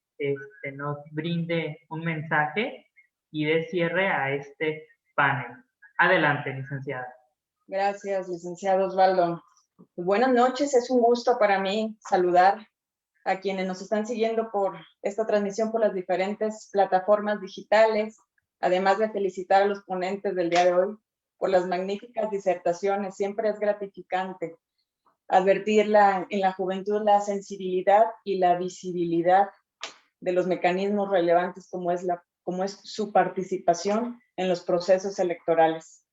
Speaker 1: nos brinde un mensaje y dé cierre a este panel. Adelante, licenciada.
Speaker 8: Gracias, licenciado Osvaldo. Buenas noches, es un gusto para mí saludar a quienes nos están siguiendo por esta transmisión por las diferentes plataformas digitales, además de felicitar a los ponentes del día de hoy por las magníficas disertaciones. Siempre es gratificante advertir en la juventud la sensibilidad y la visibilidad de los mecanismos relevantes como es su participación en los procesos electorales.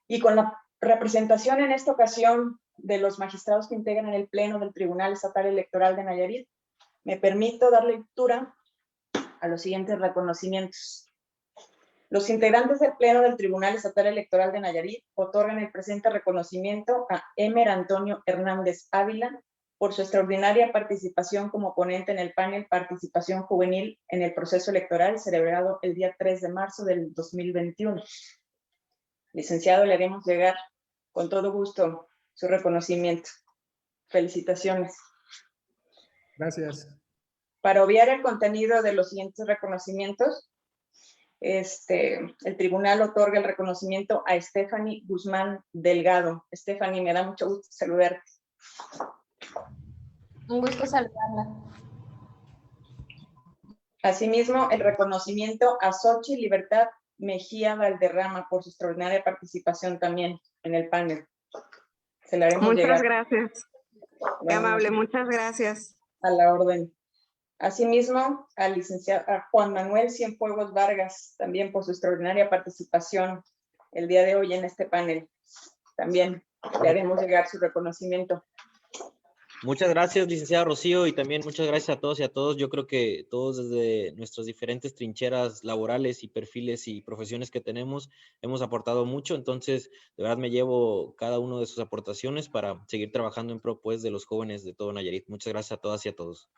Speaker 8: Y con la representación en esta ocasión de los magistrados que integran el Pleno del Tribunal Estatal Electoral de Nayarit, me permito dar lectura a los siguientes reconocimientos. Los integrantes del Pleno del Tribunal Estatal Electoral de Nayarit otorgan el presente reconocimiento a Emer Antonio Hernández Ávila por su extraordinaria participación como ponente en el panel Participación Juvenil en el Proceso Electoral, celebrado el día 3 de marzo del 2021. Licenciado, le haremos llegar con todo gusto su reconocimiento. Felicitaciones.
Speaker 7: Gracias.
Speaker 8: Para obviar el contenido de los siguientes reconocimientos, el tribunal otorga el reconocimiento a Stephanie Guzmán Delgado. Stephanie, me da mucho gusto saludarte.
Speaker 5: Un gusto saludarla.
Speaker 8: Asimismo, el reconocimiento a Xochitl Libertad Mejía Valderrama por su extraordinaria participación también en el panel. Se la haremos llegar.
Speaker 3: Muchas gracias. Qué amable, muchas gracias.
Speaker 8: A la orden. Asimismo, al licenciado Juan Manuel Cienfuegos Vargas, también por su extraordinaria participación el día de hoy en este panel. También le haremos llegar su reconocimiento.
Speaker 4: Muchas gracias, licenciada Rocío, y también muchas gracias a todos y a todos. Yo creo que todos desde nuestras diferentes trincheras laborales y perfiles y profesiones que tenemos, hemos aportado mucho. Entonces, de verdad me llevo cada uno de sus aportaciones para seguir trabajando en pro, pues, de los jóvenes de todo Nayarit. Muchas gracias a todas y a todos.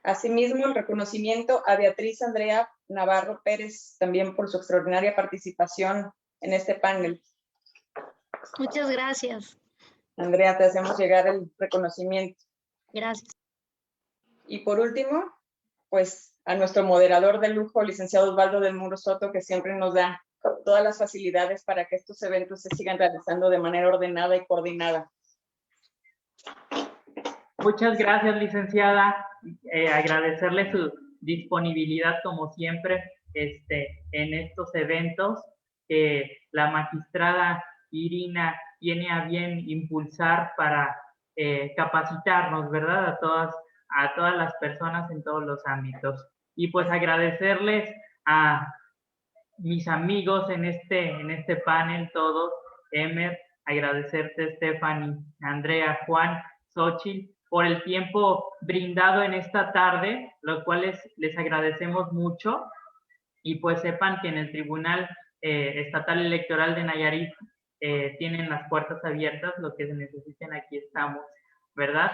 Speaker 8: Asimismo, el reconocimiento a Beatriz Andrea Navarro Pérez, también por su extraordinaria participación en este panel.
Speaker 6: Muchas gracias.
Speaker 8: Andrea, te hacemos llegar el reconocimiento.
Speaker 6: Gracias.
Speaker 8: Y por último, pues a nuestro moderador de lujo, licenciado Osvaldo del Muro Soto, que siempre nos da todas las facilidades para que estos eventos se sigan realizando de manera ordenada y coordinada.
Speaker 1: Muchas gracias, licenciada. Agradecerle su disponibilidad, como siempre, en estos eventos que la magistrada Irina tiene a bien impulsar para capacitarnos, ¿verdad? A todas las personas en todos los ámbitos. Y pues agradecerles a mis amigos en este panel, todos, Emer, agradecerte, Stephanie, Andrea, Juan, Xochitl, por el tiempo brindado en esta tarde, los cuales les agradecemos mucho. Y pues sepan que en el Tribunal Estatal Electoral de Nayarit tienen las puertas abiertas, lo que se necesiten, aquí estamos, ¿verdad?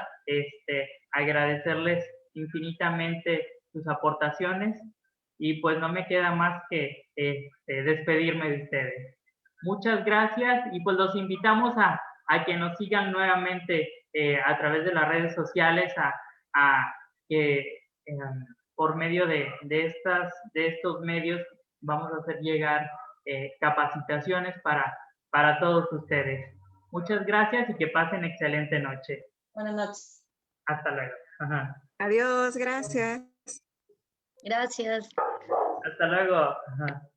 Speaker 1: Agradecerles infinitamente sus aportaciones y pues no me queda más que despedirme de ustedes. Muchas gracias y pues los invitamos a que nos sigan nuevamente a través de las redes sociales, a que por medio de estos medios vamos a hacer llegar capacitaciones para todos ustedes. Muchas gracias y que pasen excelente noche.
Speaker 8: Buenas noches.
Speaker 1: Hasta luego. Ajá.
Speaker 3: Adiós, gracias.
Speaker 6: Gracias.
Speaker 1: Hasta luego. Ajá.